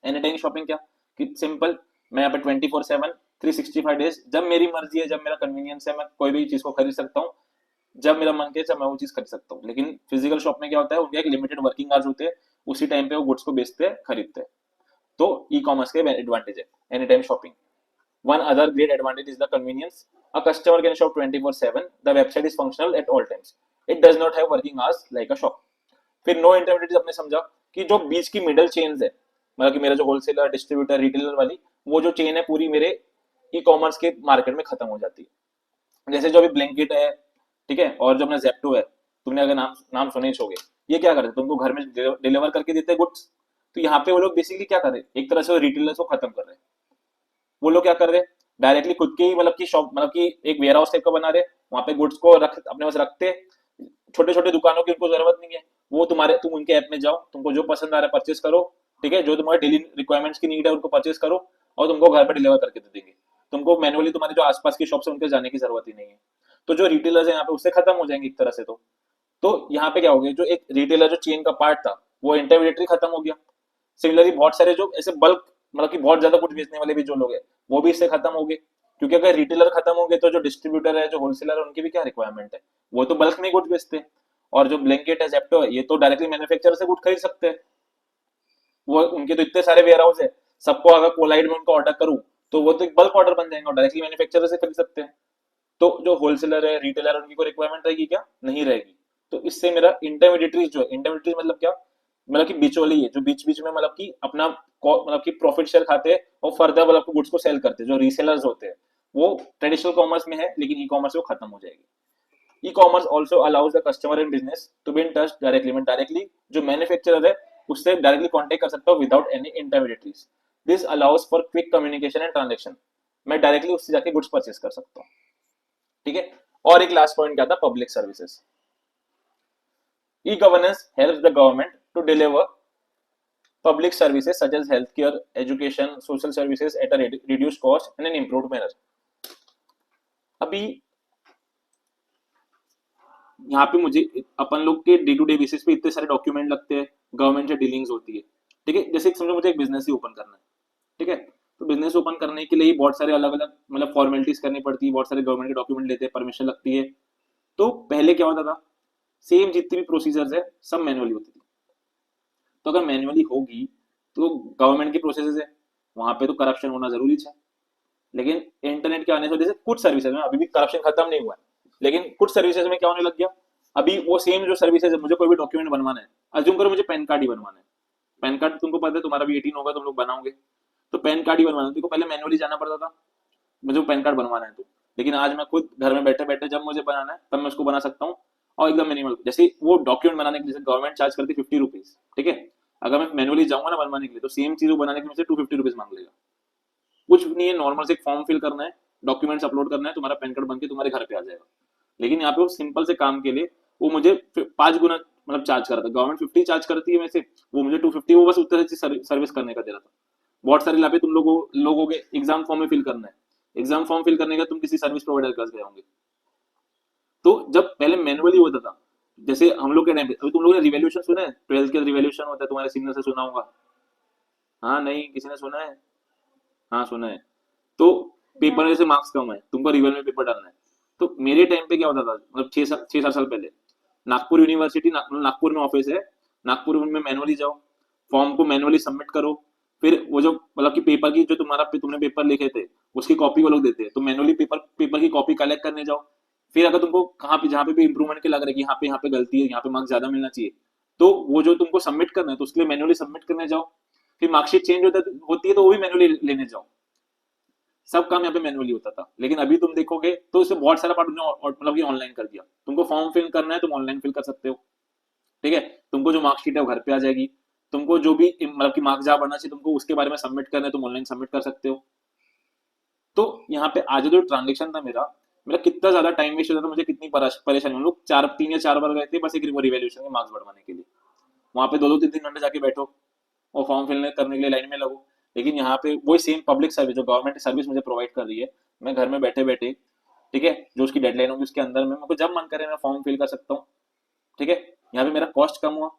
एनी टाइम शॉपिंग क्या कि सिंपल, मैं यहाँ पे 24/7 365 डेज जब मेरी मर्जी है, जब मेरा कन्वीनियंस है, मैं कोई भी चीज को खरीद सकता हूँ, जब मेरा मन करे जब मैं वो चीज खरीद सकता हूँ। लेकिन फिजिकल शॉप में क्या होता है, उनके एक लिमिटेड वर्किंग आवर्स होते हैं, उसी टाइम पे वो गुड्स को बेचते हैं, खरीदते हैं। तो ई कॉमर्स के एडवांटेज है any time shopping. One other great advantage is the convenience. A customer can shop 24/7, the website is functional at all times, it does not have working hours like a shop. फिर no intermediate आपने समझा कि जो बीच की middle chains है, मतलब कि मेरा जो होलसेलर डिस्ट्रीब्यूटर रिटेलर वाली वो जो चेन है पूरी मेरे ई कॉमर्स के मार्केट में खत्म हो जाती है। जैसे जो अभी ब्लैंकेट है, ठीक है, और जो अपना जेप्टो है, तुमने अगर नाम नाम सुने ही होगे, ये क्या करते हैं, तुमको घर में डिलीवर करके देते हैं गुड्स। तो यहाँ पे वो लोग बेसिकली क्या कर रहे हैं, एक तरह से रिटेलर्स को खत्म कर रहे हैं। वो लोग क्या कर रहे हैं, डायरेक्टली खुद के ही मतलब की शॉप, मतलब की एक वेयर हाउस टाइप का बना रहे, वहां पे गुड्स को रख अपने पास रखते। छोटे छोटे दुकानों की उनको जरूरत नहीं है, वो तुम्हारे तुम उनके ऐप में जाओ, तुमको जो पसंद आ रहा है परचेस करो, ठीक है, जो तुम्हारे डेली रिक्वायरमेंट्स की नीड है उनको परचेस करो, और तुमको घर पर डिलीवर करके दे देंगे। तुमको मैनुअली तुम्हारे जो आसपास की शॉप है उनके जाने की जरूरत ही नहीं है। तो जो रिटेलर्स है यहाँ पे उससे खत्म हो जाएंगे एक तरह से। तो यहाँ पे क्या हो गया, जो एक रिटेलर जो चेन का पार्ट था वो इंटरमीडिएटरी खत्म हो गया। सिमिलरली बहुत सारे जो ऐसे बल्क मतलब कि बहुत ज्यादा कुछ बेचने वाले भी जो लोग हैं वो भी इससे खत्म हो गए, क्योंकि अगर रिटेलर खत्म हो गए तो जो डिस्ट्रीब्यूटर है, जो होलसेलर है, उनकी भी क्या रिक्वायरमेंट है, वो तो बल्क में गुड्स बेचते हैं। और जो ब्लैंकेट है, जेप्टो है, ये तो डायरेक्टली मैन्युफैक्चरर से गुड खरीद सकते हैं। वो उनके तो इतने सारे वेयर हाउस है, सबको अगर कोलाइड में उनको ऑर्डर करूँ तो वो तो एक बल्क ऑर्डर बन जाएंगे और डायरेक्टली मैन्युफैक्चरर से खरीद सकते हैं। तो जो होलसेलर है, रिटेलर है, उनकी कोई रिक्वायरमेंट रहेगी क्या, नहीं रहेगी। तो इससे मेरा इंटरमीडिएटरी जो है, इंटरमीडिएटरी मतलब क्या, मतलब कि बिचौली है जो बीच बीच में मतलब कि अपना मतलब कि प्रॉफिट शेयर खाते हैं और फर्दर मतलब गुड्स को सेल करते हैं, जो रीसेलर्स होते हैं। वो ट्रेडिशनल कॉमर्स में है, लेकिन ई कॉमर्स वो खत्म हो जाएगी। E commerce also allows the customer in business to be in touch directly, मैं डायरेक्टली जो मैन्युफैक्चरर है उससे डायरेक्टली कॉन्टेक्ट कर सकता हूँ without any intermediaries. This allows for quick communication and transaction, मैं डायरेक्टली उससे जाके गुड्स परचेस कर सकता हूँ, ठीक है। और एक लास्ट पॉइंट क्या था, public services. E governance helps the government to deliver public services such as healthcare, education, social services at a reduced cost and an improved manner। अभी यहाँ पे मुझे अपन लोग के डे टू डे बेसिस पे इतने सारे डॉक्यूमेंट लगते हैं, गवर्नमेंट से डीलिंग्स होती है, ठीक है। जैसे समझो मुझे एक बिजनेस ही ओपन करना है, ठीक है, तो बिजनेस ओपन करने के लिए बहुत सारे अलग अलग मतलब फॉर्मेलिटीज करनी पड़ती है, बहुत सारे गवर्नमेंट के डॉक्यूमेंट लेते हैं, परमिशन लगती है। तो पहले क्या होता था, सेम जितनी भी प्रोसीजर्स है सब मैनुअली होती थी। तो अगर मैनुअली होगी तो गवर्नमेंट की प्रोसेस है, वहां पे तो करप्शन होना जरूरी है। लेकिन इंटरनेट के आने से जैसे कुछ सर्विसेज में अभी भी करप्शन खत्म नहीं हुआ है, लेकिन कुछ सर्विसेज में क्या होने लग गया, अभी वो सेम जो सर्विसेज है, मुझे कोई भी डॉक्यूमेंट बनवाना है, अज्यूम करो मुझे पैन कार्ड ही बनवाना है। पैन कार्ड तुमको पता है तुम्हारा भी 18 होगा, तुम लोग बनाओगे, तो पैन कार्ड ही बनवाना है, तुमको पहले मैनुअली जाना पड़ता था, मुझे पैन कार्ड बनवाना है तो। लेकिन आज मैं खुद घर में बैठे बैठे जब मुझे बनाना है तब मैं उसको बना सकता हूँ, और एकदम मिनिमल। जैसे वो डॉक्यूमेंट बनाने के लिए गवर्नमेंट चार्ज करती है 50 रुपीज, ठीक है, अगर मैं मैनुअली जाऊंगा ना बनवाने के लिए तो सेम चीज वो बनाने के लिए मुझे 250 रुपीज मांग लेगा। कुछ नहीं है, नॉर्मल से एक फॉर्म फिल करना है, डॉक्यूमेंट्स अपलोड करना है, तुम्हारा पैन कार्ड बनके तुम्हारे घर पे आ जाएगा। लेकिन यहाँ पे वो सिंपल से काम के लिए वो मुझे 5 गुना मतलब चार्ज कर रहा था, गवर्नमेंट 50 चार्ज करती है वैसे, वो मुझे 250, वो बस उतना सर्विस करने का दे रहा था। बहुत सारे लाभ तुम लोगों के एग्जाम फॉर्म में फिल करना है, एग्जाम फॉर्म फिल करने का तुम किसी सर्विस प्रोवाइडर के पास गए होंगे। तो जब पहले मैनुअली होता था, जैसे हम लोग के टाइम पे, अभी तुम लोगों ने रिवॉल्यूशन सुना है, 12th के रिवॉल्यूशन होता है, तुम्हारे सीनियर से सुना होगा। हाँ नहीं, किसी ने सुना है? हाँ सुना है। तो पेपर में से मार्क्स कम है, तुमको रिवल में पेपर डालना है। तो मेरे टाइम पे क्या होता था, मतलब 6-7 साल पहले, नागपुर यूनिवर्सिटी नागपुर में ऑफिस है, नागपुर में मैनुअली जाओ, फॉर्म को मैनुअली सबमिट करो, फिर वो जो मतलब कि पेपर की जो तुमने पेपर लिखे थे उसकी कॉपी वो लोग देते हैं, तो मैनुअली पेपर की कॉपी कलेक्ट करने जाओ। फिर अगर तुमको कहाँ पे जहाँ पे भी इंप्रूवमेंट के लग रहा है कि यहाँ पे गलती है, यहाँ पे मार्क्स ज्यादा मिलना चाहिए, तो वो जो तुमको सबमिट करना है तो उसके लिए मैनुअली सबमिट करने जाओ। फिर मार्कशीट चेंज होती है तो वो भी मैनुअली लेने जाओ। सब काम यहाँ पे मैनुअली होता था। लेकिन अभी तुम देखोगे तो इससे बहुत सारा पार्ट उन्होंने मतलब कि ऑनलाइन कर दिया। तुमको फॉर्म फिल करना है तुम ऑनलाइन फिल कर सकते हो, ठीक है, तुमको जो मार्कशीट है वो घर पे आ जाएगी, तुमको जो भी मतलब कि मार्क्स जहाँ बनना चाहिए तुमको उसके बारे में सबमिट करना है, तुम ऑनलाइन सबमिट कर सकते हो। तो यहाँ पे आज जो ट्रांजेक्शन था मेरा मेरा कितना ज्यादा टाइम वेस्ट होता था, मुझे कितनी परेशानी, हम लोग 3 या 4 बार गए थे बस एक रिवैल्यूएशन के मार्क्स बढ़वाने के लिए। वहां पे 2-2 3 3 घंटे जाके बैठो और फॉर्म फिल करने के लिए लाइन में लगो। लेकिन यहाँ पे वही सेम पब्लिक सर्विस जो गवर्नमेंट सर्विस मुझे प्रोवाइड कर रही है, मैं घर में बैठे बैठे, ठीक है, जो उसकी डेडलाइन होगी उसके अंदर में मेरे को जब मन करे मैं फॉर्म फिल कर सकता हूँ, ठीक है। यहाँ पे मेरा कॉस्ट कम हुआ,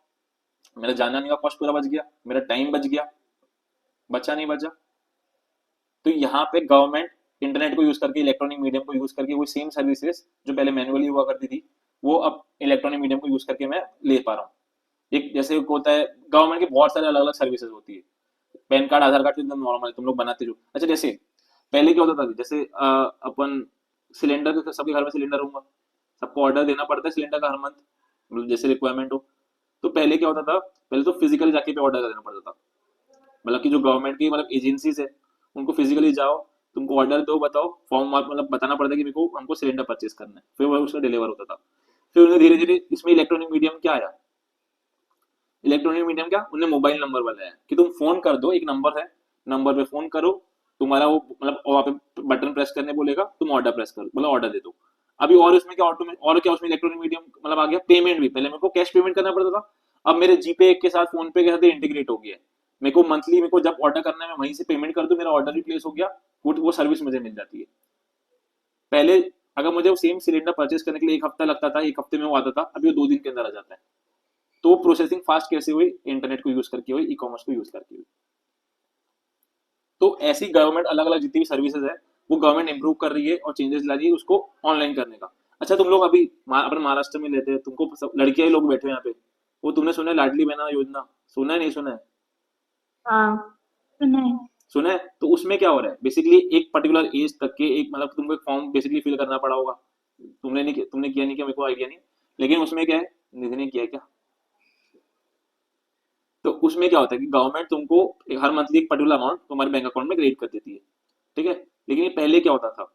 मेरा जाने आने का कॉस्ट पूरा बच गया, मेरा टाइम बच गया, बचा नहीं बचा? तो यहाँ पे गवर्नमेंट इंटरनेट को यूज करके, इलेक्ट्रॉनिक मीडियम को यूज करके वो सेम सर्विसेज जो पहले मैनुअली हुआ करती थी, वो अब इलेक्ट्रॉनिक मीडियम को यूज करके मैं ले पा रहा हूँ। एक जैसे एक होता है गवर्नमेंट के बहुत सारे अलग अलग सर्विसेज होती है। पैन कार्ड आधार कार्ड तो एकदम नॉर्मल है, तुम लोग बनाते जो। अच्छा जैसे पहले क्या होता था, जैसे अपन सिलेंडर, सबके घर में सिलेंडर होगा, सबको ऑर्डर देना पड़ता है सिलेंडर का हर मंथ, मतलब जैसे रिक्वायरमेंट हो। तो पहले क्या होता था, पहले तो फिजिकली जाके पे ऑर्डर देना पड़ता था, मतलब कि जो गवर्नमेंट की मतलब एजेंसीज है उनको फिजिकली जाओ, तुमको ऑर्डर दो, बताओ फॉर्म, मतलब बताना पड़ता है कि मेरे को हमको सिलेंडर परचेस करना है, फिर वो उसका डिलीवर होता था। फिर उन्हें धीरे धीरे इसमें इलेक्ट्रॉनिक मीडियम क्या आया, इलेक्ट्रॉनिक मीडियम क्या, उन्हें मोबाइल नंबर बनाया कि तुम फोन कर दो, एक नंबर है, नंबर पे फोन करो, तुम्हारा वो मतलब वहाँ पे बटन प्रेस करने बोलेगा, तुम ऑर्डर प्रेस करो, मतलब ऑर्डर दे दो। अभी और इसमें क्या ऑटो में और क्या उसमें इलेक्ट्रॉनिक मीडियम मतलब आ गया, पेमेंट भी। पहले मेरे को कैश पेमेंट करना पड़ता था, अब मेरे जीपे के साथ फोन पे के साथ इंटीग्रेट हो गया है। मेरे को मंथली, मेरे को जब ऑर्डर करना है मैं वहीं से पेमेंट कर दूं, मेरा ऑर्डर भी प्लेस हो गया, वो सर्विस मुझे मिल जाती है। पहले अगर मुझे वो सेम सिलेंडर परचेस करने के लिए एक हफ्ता लगता था, एक हफ्ते में वो आता था, अभी वो 2 दिन के अंदर आ जाता है। तो प्रोसेसिंग फास्ट कैसे हुई, इंटरनेट को यूज करके हुई, ई कॉमर्स को यूज करके हुई। तो ऐसी गवर्नमेंट अलग अलग जितनी भी सर्विसेज है वो गवर्नमेंट इंप्रूव कर रही है और चेंजेस ला रही है उसको ऑनलाइन करने का। अच्छा तुम लोग अभी अपन महाराष्ट्र में लेते हैं, तुमको सब लड़कियां ही लोग बैठे हैं यहाँ पे, वो तुमने सुना है लाडली बहना योजना, सुना है नहीं सुना है? हाँ, सुना है। सुना है। तो उसमें क्या हो रहा है, बेसिकली एक पर्टिकुलर एज तक के एक मतलब तुमको एक फॉर्म बेसिकली फिल करना पड़ा होगा, तुमने किया नहीं, क्या मेरे को आइडिया नहीं, लेकिन उसमें क्या है, निधि ने किया है क्या? तो उसमें क्या होता है कि गवर्नमेंट तुमको हर मंथली एक पर्टिकुलर अमाउंट तुम्हारे बैंक अकाउंट में क्रेडिट कर देती है, ठीक है। लेकिन ये पहले क्या होता था,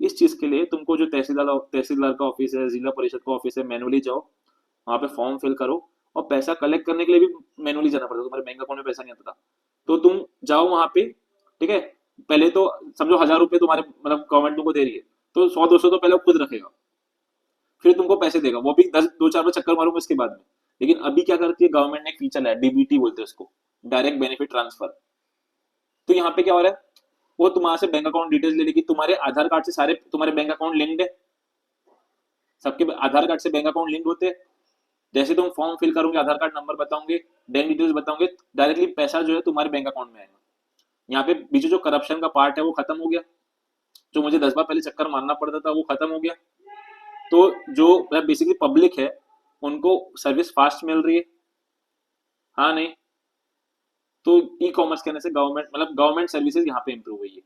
इस चीज के लिए तुमको जो तहसीलदार का ऑफिस है, जिला परिषद का ऑफिस है, मैनुअली जाओ, वहां पे फॉर्म फिल करो, और पैसा कलेक्ट करने के लिए भी मैनुअली जाना पड़ता, तुम्हारे बैंक अकाउंट में पैसा नहीं आता था। तो तुम जाओ वहां पे, ठीक है, पहले तो समझो 1,000 रुपए तुम्हारे मतलब गवर्नमेंट तुमको दे रही है, तो 100-200 तो पहले वो खुद रखेगा, फिर तुमको पैसे देगा, वो भी 10 2 4 बार चक्कर मारूंगा इसके बाद में। लेकिन अभी क्या करती है गवर्नमेंट ने, एक फीचर है डीबीटी बोलते हैं उसको, डायरेक्ट बेनिफिट ट्रांसफर। तो यहाँ पे क्या हो रहा है, वो तुम्हारे से बैंक अकाउंट डिटेल्स ले लेगी, तुम्हारे आधार कार्ड से सारे तुम्हारे बैंक अकाउंट लिंक्ड है, सबके आधार कार्ड से बैंक अकाउंट लिंक होते हैं। जैसे तुम फॉर्म फिल करोगे, आधार कार्ड नंबर बताओगे, बैंक डिटेल्स बताओगे, डायरेक्टली पैसा जो है तुम्हारे बैंक अकाउंट में आएगा। यहाँ पे बीच जो करप्शन का पार्ट है वो खत्म हो गया, जो मुझे 10 बार पहले चक्कर मारना पड़ता था वो खत्म हो गया। तो जो बेसिकली पब्लिक है उनको सर्विस फास्ट मिल रही है, हाँ नहीं? तो ई कॉमर्स करने से गवर्नमेंट मतलब गवर्नमेंट सर्विसेज यहाँ पे इंप्रूव हुई है।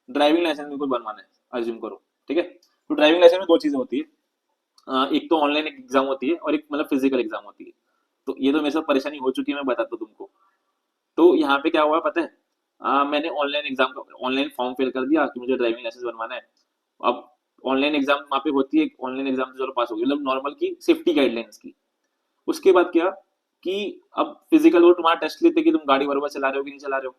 ड्राइविंग लाइसेंस में कोई बनवाना है, अज्यूम करो, ठीक है। तो ड्राइविंग लाइसेंस में 2 चीजें होती है, एक तो ऑनलाइन एग्जाम होती है और एक मतलब फिजिकल एग्जाम होती है। तो ये तो मेरे साथ परेशानी हो चुकी है, मैं बताता हूँ तुमको। तो यहाँ पे क्या हुआ पता है, मैंने ऑनलाइन एग्जाम का ऑनलाइन फॉर्म फिल कर दिया कि मुझे ड्राइविंग लाइसेंस बनवाना है। अब ऑनलाइन एग्जाम वहाँ पे होती है, ऑनलाइन एग्जाम तो चलो पास हो गई, मतलब नॉर्मल की सेफ्टी गाइडलाइंस की। उसके बाद क्या कि अब फिजिकल वो तुम्हारा टेस्ट लेते कि तुम गाड़ी बरोबर चला रहे हो कि नहीं चला रहे हो।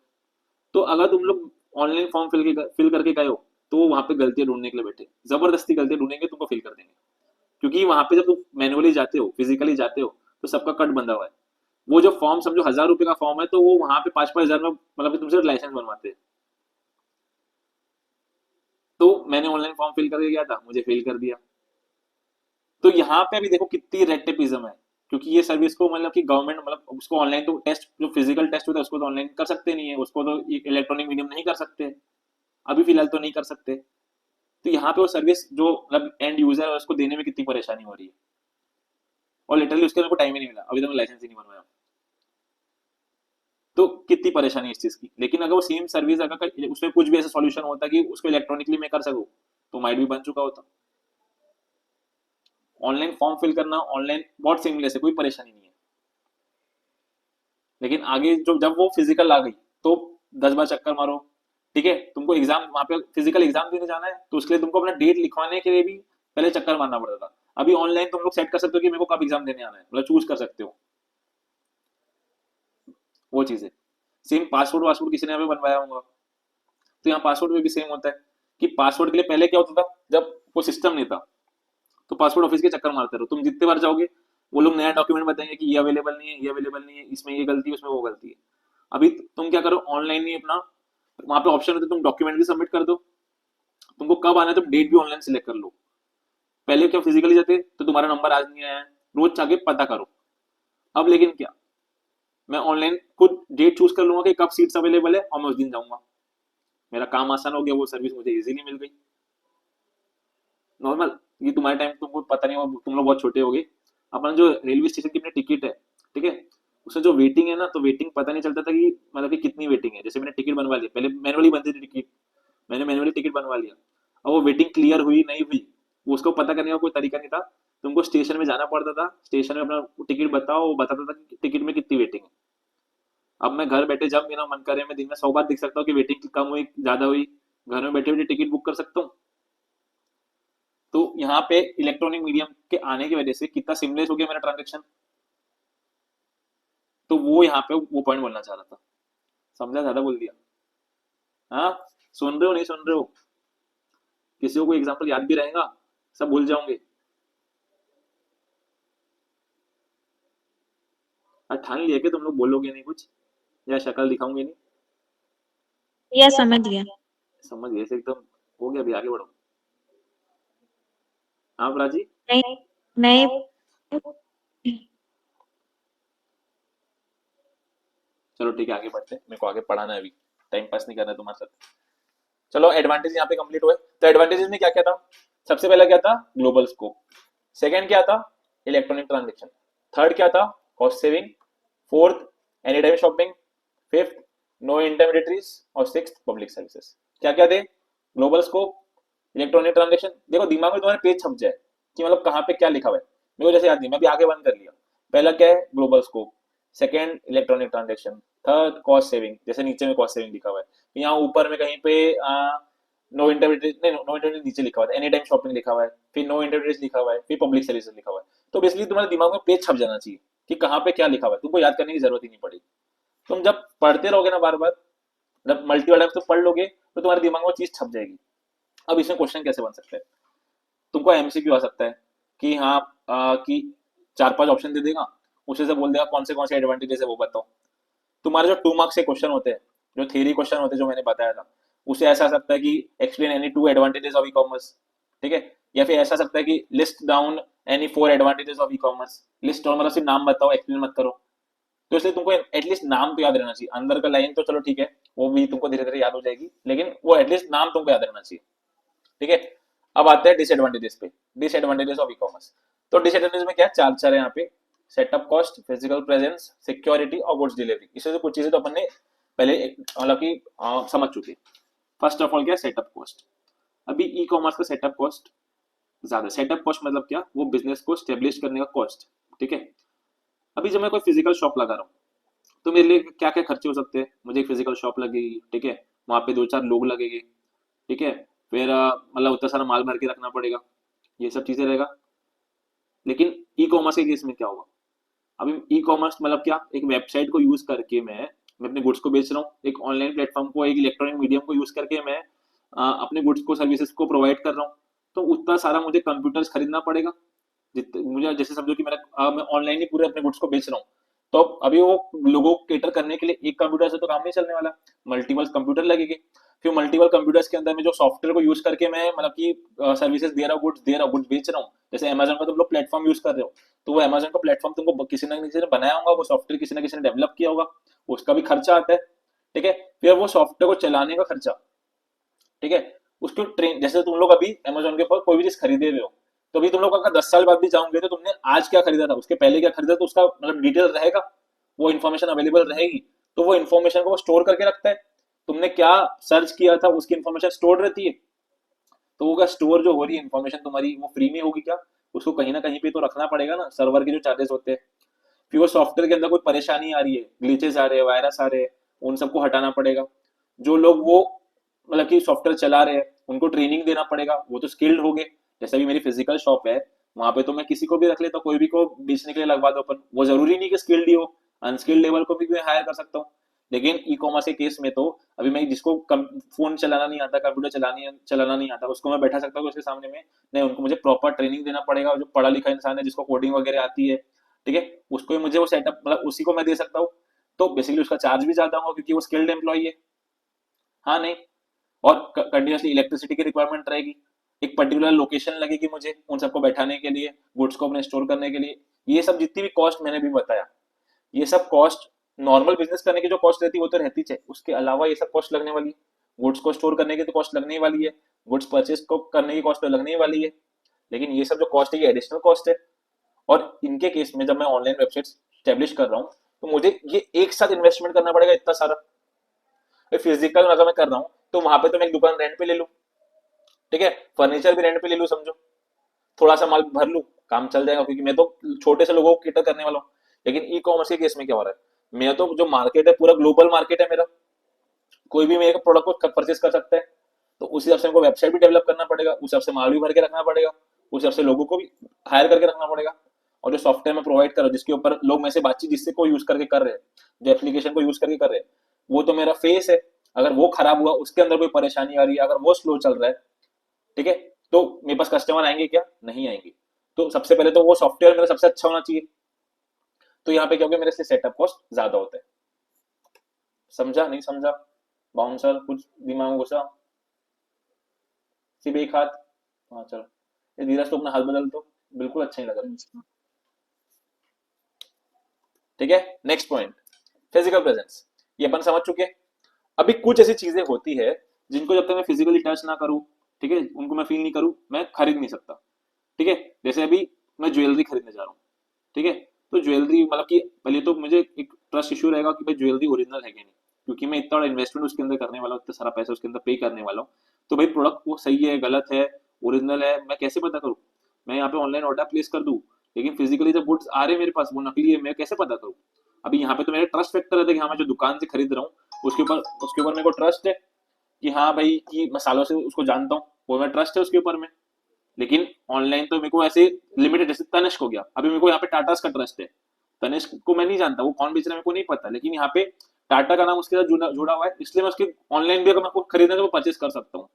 तो अगर तुम लोग ऑनलाइन फॉर्म फिल करके गए हो, तो वहां पे गलतियां ढूंढने के लिए बैठे, जबरदस्ती गलतियां ढूंढेंगे, तुमको फिल कर देंगे। क्योंकि वहां पे जब तुम मैनुअली जाते हो, फिजिकली जाते हो, तो सबका कट बंधा हुआ है। वो जो फॉर्म समझो 1,000 रुपए का फॉर्म है, तो वो वहां पे 5-5 हजार में मतलब कि तुमसे लाइसेंस बनवाते हैं। तो मैंने ऑनलाइन फॉर्म फिल करके गया था, मुझे फिल कर दिया। तो यहाँ पे अभी देखो कितनी रेटेपिज्म है, क्योंकि ये सर्विस को मतलब कि गवर्नमेंट मतलब उसको ऑनलाइन तो टेस्ट जो फिजिकल टेस्ट होता है उसको तो ऑनलाइन कर सकते नहीं है, उसको तो इलेक्ट्रॉनिक मीडियम नहीं कर सकते, अभी फिलहाल तो नहीं कर सकते। तो यहाँ पे वो सर्विस जो मतलब एंड यूजर है उसको देने में कितनी परेशानी हो रही है, और लिटरली उसके लिए टाइम ही नहीं मिला, अभी तक लाइसेंस ही नहीं बनवाया। तो कितनी परेशानी है इस चीज की। लेकिन अगर वो सेम सर्विस अगर उसमें कुछ भी ऐसा सॉल्यूशन होता कि उसको इलेक्ट्रॉनिकली मैं कर सकूं, तो माइट भी बन चुका होता। ऑनलाइन फॉर्म फिल करना ऑनलाइन बहुत सीमलेस है, कोई परेशानी नहीं है। लेकिन आगे जो जब वो फिजिकल आ गई, तो 10 बार चक्कर मारो, ठीक है। तुमको एग्जाम वहां पे फिजिकल एग्जाम देने जाना है, तो उसके लिए तुमको अपना डेट लिखवाने के लिए भी पहले चक्कर मारना पड़ता था। अभी ऑनलाइन तुम लोग सेट कर सकते हो कि मेरे को कब एग्जाम देने आना है, मतलब चूज कर सकते हो वो चीजें। सेम पासवर्ड वासवर्ड किसी ने यहाँ पे बनवाया होगा, तो यहाँ पासवर्ड में भी सेम होता है कि पासवर्ड के लिए पहले क्या होता था, जब वो सिस्टम नहीं था, तो पासपोर्ट ऑफिस के चक्कर मारते रहो, तुम जितने बार जाओगे वो लोग नया डॉक्यूमेंट बताएंगे कि ये अवेलेबल नहीं है, ये अवेलेबल नहीं है, इसमें ये गलती है, उसमें वो गलती है। अभी तुम क्या करो, ऑनलाइन ही अपना वहां पे ऑप्शन होता है, तुम डॉक्यूमेंट भी सबमिट कर दो, तुमको कब आना है तुम डेट भी ऑनलाइन सिलेक्ट कर लो। पहले क्या फिजिकली जाते तो तुम्हारा नंबर आज नहीं आया है, रोज जाके पता करो। अब लेकिन क्या, मैं ऑनलाइन खुद डेट चूज कर लूंगा कि कब सीट्स अवेलेबल है और मैं उस दिन जाऊंगा, मेरा काम आसान हो गया, वो सर्विस मुझे इजीली मिल गई। नॉर्मल, ये तुम्हारे टाइम तुमको पता नहीं होगा, तुम लोग बहुत छोटे होगे। अपना जो रेलवे स्टेशन की अपनी टिकट है, ठीक है, उसमें जो वेटिंग है ना, तो वेटिंग पता नहीं चलता था कि मतलब कि कितनी वेटिंग है। जैसे मैंने टिकट बनवा ली, पहले मैनुअली बनती थी टिकट, मैंने मैनुअली टिकट बनवा लिया, अब वो वेटिंग क्लियर हुई नहीं हुई, वो उसको पता करने का कोई तरीका नहीं था। तुमको स्टेशन में जाना पड़ता था, स्टेशन में अपना टिकट बताओ, वो बताता था कि टिकट में कितनी वेटिंग है। अब मैं घर बैठे जब मेरा मन करे, मैं दिन में 100 बार देख सकता हूँ कि वेटिंग कम हुई ज्यादा हुई, घर में बैठे बैठे टिकट बुक कर सकता हूँ। तो यहाँ पे इलेक्ट्रॉनिक मीडियम के आने की वजह से कितना सिमलेस हो गया मेरा ट्रांजेक्शन। तो वो यहाँ पे वो पॉइंट बोलना चाह रहा था, समझा, ज्यादा बोल दिया? हाँ, सुन रहे हो नहीं सुन रहे हो? किसी को कोई एग्जांपल याद भी रहेगा, सब भूल जाओगे? ठान लिया कि तुम लोग बोलोगे नहीं कुछ, या शक्ल दिखाओगे नहीं? यह समझ गया। समझ गए ऐसे एकदम? हो गया, अभी आगे बढ़ो। हाँ प्राची। नहीं, नहीं। चलो ठीक है, आगे बढ़ते हैं, मेरे को आगे पढ़ाना है अभी, टाइम पास नहीं करना है तुम्हारे साथ। चलो एडवांटेज यहाँ पे कंप्लीट हुए। तो एडवांटेजेस में क्या क्या था? सबसे पहला क्या था? Global scope. सेकंड क्या था? Electronic transaction. थर्ड क्या था? Cost saving. Fourth, any time shopping. Fifth, no intermediaries. और सिक्स्थ, पब्लिक सर्विसेज। क्या क्या थे? Global scope, electronic transaction. देखो दिमाग में तुम्हारे पेज छप जाए कि मतलब कहाँ पे क्या लिखा हुआ है, मेरे को जैसे याद नहीं, मैं भी आगे बंद कर लिया। पहला क्या है? Global scope. Second, electronic transaction. Third, cost saving, जैसे नीचे में कॉस्ट सेविंग लिखा हुआ है, यहाँ ऊपर में कहीं पे नो इंटरमीडिएट नहीं, नो इंटरमीडिएट नीचे लिखा हुआ है, एनी टाइम शॉपिंग लिखा हुआ है, फिर नो इंटरमीडिएट लिखा हुआ है, फिर पब्लिक सर्विसेज लिखा हुआ है। तो बेसिकली तुम्हारे दिमाग में पेज छप जाना चाहिए कि कहाँ पे क्या लिखा हुआ है, तुमको याद करने की जरूरत ही नहीं पड़ेगी। तुम जब पढ़ते रहोगे ना बार बार, जब मल्टीपल टाइम्स तुम पढ़ लोगे, तो तुम्हारे दिमाग में वो चीज छप जाएगी। अब इसमें क्वेश्चन कैसे बन सकता है? तुमको एमसीक्यू आ सकता है कि हाँ, कि 4-5 ऑप्शन दे देगा, उसे से बोल देगा कौन से एडवांटेजेस है वो बताओ। तुम्हारे जो 2 मार्क्स के क्वेश्चन होते हैं, जो थ्योरी क्वेश्चन होते हैं, जो मैंने बताया था, उसे ऐसा आ सकता है कि explain any 2 advantages of e commerce, ठीक है, या फिर ऐसा सकता है कि list down any 4 advantages of e commerce. List down मतलब सिर्फ नाम बताओ, एक्सप्लेन मत करो। तो इसलिए तुमको एटलीस्ट नाम तो याद रहना चाहिए, अंदर का लाइन तो चलो ठीक है, वो भी तुमको धीरे धीरे याद हो जाएगी, लेकिन वो एटलीस्ट नाम तुमको याद रहना चाहिए, ठीक है। अब आते हैं डिसएडवांटेजेस पे, डिसएडवांटेजेस ऑफ ई कॉमर्स। तो डिसएडवांटेज में क्या है? चार चार है यहाँ पे। Setup cost, physical presence, security और गुड्स डिलीवरी। इसमें से कुछ चीजें तो अपन ने पहले मतलब कि समझ चुके। फर्स्ट ऑफ ऑल क्या है? Setup cost. अभी ई कॉमर्स का सेटअप कॉस्ट ज्यादा। सेटअप कॉस्ट मतलब क्या? वो बिजनेस को स्टेब्लिश करने का कॉस्ट, ठीक है। अभी जब मैं कोई फिजिकल शॉप लगा रहा हूँ, तो मेरे लिए क्या क्या खर्चे हो सकते हैं? मुझे एक फिजिकल शॉप लगेगी, ठीक है, वहां पे 2-4 लोग लगेंगे, ठीक है, फिर मतलब उतना सारा माल भर के रखना पड़ेगा, ये सब चीजें रहेगा। लेकिन ई कॉमर्स के केस में क्या होगा? अभी ई कॉमर्स मतलब क्या? एक वेबसाइट को यूज करके मैं अपने गुड्स को बेच रहा हूँ, एक ऑनलाइन प्लेटफॉर्म को, एक इलेक्ट्रॉनिक मीडियम को यूज करके मैं अपने गुड्स को, सर्विसेज को प्रोवाइड कर रहा हूँ। तो उतना सारा मुझे कंप्यूटर्स खरीदना पड़ेगा। मुझे जैसे समझो कि मैं ऑनलाइन ही पूरे अपने गुड्स को बेच रहा हूँ, तो अभी वो लोगों को केटर करने के लिए एक कंप्यूटर से तो काम नहीं चलने वाला, मल्टीपल कंप्यूटर लगेंगे। फिर मल्टीपल कंप्यूटर्स के अंदर में जो सॉफ्टवेयर को यूज करके मैं मतलब कि सर्विसेज दे रहा हूँ, गुड्स दे रहा हूँ, गुड्स बेच रहा हूँ। जैसे अमेजोन का तुम लोग प्लेटफॉर्म यूज कर रहे हो, तो वो अमेजोन का प्लेटफॉर्म तुमको किसी ना किसी ने बनाया होगा, वो सॉफ्टवेयर किसी ना किसी ने डेवलप किया होगा, उसका भी खर्चा आता है, ठीक है। फिर वो सॉफ्टवेयर को चलाने का खर्चा, ठीक है। उसको ट्रेन, जैसे तुम लोग अभी अमेजोन के ऊपर कोई भी चीज खरीदे हुए हो, तो अभी तुम लोग अगर 10 साल बाद भी जाओगे तो तुमने आज क्या खरीदा था, उसके पहले क्या खरीदा, तो उसका मतलब डिटेल रहेगा, वो इन्फॉर्मेशन अवेलेबल रहेगी। तो वो इन्फॉर्मेशन को वो स्टोर करके रखता है, तुमने क्या सर्च किया था उसकी इन्फॉर्मेशन स्टोर रहती है। तो वो स्टोर जो हो रही है इन्फॉर्मेशन तुम्हारी, वो फ्री में होगी क्या? उसको कहीं ना कहीं पे तो रखना पड़ेगा ना, सर्वर के जो चार्जेस होते हैं। फिर वो सॉफ्टवेयर के अंदर कोई परेशानी आ रही है, ग्लिचेस आ रहे हैं, वायरस आ रहे हैं, उन सबको हटाना पड़ेगा। जो लोग वो मतलब कि सॉफ्टवेयर चला रहे हैं, उनको ट्रेनिंग देना पड़ेगा, वो तो स्किल्ड हो गए। जैसे अभी मेरी फिजिकल शॉप है, वहां पे तो मैं किसी को भी रख लेता हूँ, कोई भी को बेचने के लिए लगवा दो अपन, वो जरूरी नहीं कि स्किल्ड ही हो, अनस्किल्ड लेवल को भी मैं हायर कर सकता हूँ। लेकिन ई कॉमर्स के केस में तो अभी मैं जिसको फोन चलाना नहीं आता, कंप्यूटर चलाना नहीं आता, उसको मैं बैठा सकता हूँ उसके सामने में, नहीं उनको मुझे प्रॉपर ट्रेनिंग देना पड़ेगा। जो पढ़ा लिखा इंसान है, जिसको कोडिंग वगैरह आती है, ठीक है, उसको ही मुझे वो सेटअप मतलब उसी को मैं दे सकता हूँ। तो बेसिकली उसका चार्ज भी ज्यादा होगा क्योंकि वो स्किल्ड एम्प्लॉय है। हाँ नहीं, और कंटिन्यूसली इलेक्ट्रिसिटी की रिक्वायरमेंट रहेगी, एक पर्टिकुलर लोकेशन लगेगी मुझे उन सबको बैठाने के लिए, गुड्स को अपने स्टोर करने के लिए। ये सब जितनी भी कॉस्ट मैंने भी बताया, ये सब कॉस्ट नॉर्मल बिजनेस करने की जो कॉस्ट रहती है वो तो रहती है, उसके अलावा ये सब कॉस्ट लगने वाली है। गुड्स को स्टोर करने की तो कॉस्ट लगने ही वाली है, गुड्स परचेज को करने की कॉस्ट तो लगने ही वाली है। लेकिन ये सब जो कॉस्ट है ये एडिशनल कॉस्ट है। और इनके केस में जब मैं ऑनलाइन वेबसाइट स्टेब्लिश कर रहा हूँ तो मुझे ये एक साथ इन्वेस्टमेंट करना पड़ेगा इतना सारा। फिजिकल अगर मैं कर रहा हूँ तो वहां पे तो मैं एक दुकान रेंट पे ले लूँ, ठीक है, फर्नीचर भी रेंट पे ले लूँ समझो, थोड़ा सा माल भर लूँ, काम चल जाएगा, क्योंकि मैं तो छोटे से लोगों को केटर करने वाला हूँ। लेकिन ई कॉमर्स के केस में क्या हो रहा है, मेरा तो जो मार्केट है पूरा ग्लोबल मार्केट है मेरा, कोई भी मेरे प्रोडक्ट को परचेज कर सकता है। तो उस हिसाब से हमको वेबसाइट भी डेवलप करना पड़ेगा, उस हिसाब से माल भी भर के रखना पड़ेगा, उस हिसाब से लोगों को भी हायर करके रखना पड़ेगा। और जो सॉफ्टवेयर में प्रोवाइड कर रहा हूँ जिसके ऊपर लोग मेरे से बातचीत जिससे को यूज करके कर रहे हैं, जो एप्लीकेशन को यूज करके कर रहे हैं, वो तो मेरा फेस है। अगर वो खराब हुआ, उसके अंदर कोई परेशानी आ रही है, अगर वो स्लो चल रहा है, ठीक है, तो मेरे पास कस्टमर आएंगे क्या, नहीं आएंगे। तो सबसे पहले तो वो सॉफ्टवेयर मेरा सबसे अच्छा होना चाहिए। तो यहाँ पे क्या होगा, मेरे से सेटअप कॉस्ट ज्यादा होता है। समझा नहीं समझा बाउंसर, कुछ दिमाग में घुसा, सिर्फ एक हाथ। हाँ चलो, ये धीरज तो अपना हाथ बदल, तो बिल्कुल अच्छा नहीं लग रहा। अच्छा। ठीक है, नेक्स्ट पॉइंट, फिजिकल प्रेजेंस, ये अपन समझ चुके हैं। अभी कुछ ऐसी चीजें होती है जिनको जब तक मैं फिजिकली टच ना करूं, ठीक है, उनको मैं फील नहीं करूं, मैं खरीद नहीं सकता। ठीक है, जैसे अभी मैं ज्वेलरी खरीदने जा रहा हूँ, ठीक है, तो ज्वेलरी मतलब कि पहले तो मुझे एक ट्रस्ट इश्यू रहेगा कि भाई ज्वेलरी ओरिजिनल है कि नहीं, क्योंकि मैं इतना बड़ा इन्वेस्टमेंट उसके अंदर करने वाला हूँ, इतना सारा पैसा उसके अंदर पे करने वाला हूँ। तो भाई प्रोडक्ट वो सही है, गलत है, ओरिजिनल है, मैं कैसे पता करूँ। मैं यहाँ पे ऑनलाइन ऑर्डर प्लेस कर दूँ, लेकिन फिजिकली जब गुड्स आ रहे हैं मेरे पास वो नकली है, मैं कैसे पता करूँ। अभी यहाँ पे तो मेरा ट्रस्ट फैक्टर है कि हाँ मैं जो दुकान से खरीद रहा हूँ उसके ऊपर मेरे को ट्रस्ट है कि हाँ भाई कि मैं सालों से उसको जानता हूँ, वो मैं ट्रस्ट है उसके ऊपर में। लेकिन ऑनलाइन तो मेरे को ऐसे लिमिटेड, जैसे तनिष्क हो गया, अभी मेरे को यहाँ पे टाटा का ट्रस्ट है, तनिष्क को मैं नहीं जानता वो कौन बेच रहा है मेरे को नहीं पता, लेकिन यहाँ पे टाटा का नाम उसके साथ जुड़ा हुआ है, इसलिए मैं उसके ऑनलाइन भी अगर मेरे को खरीदना है तो परचेज कर सकता हूँ।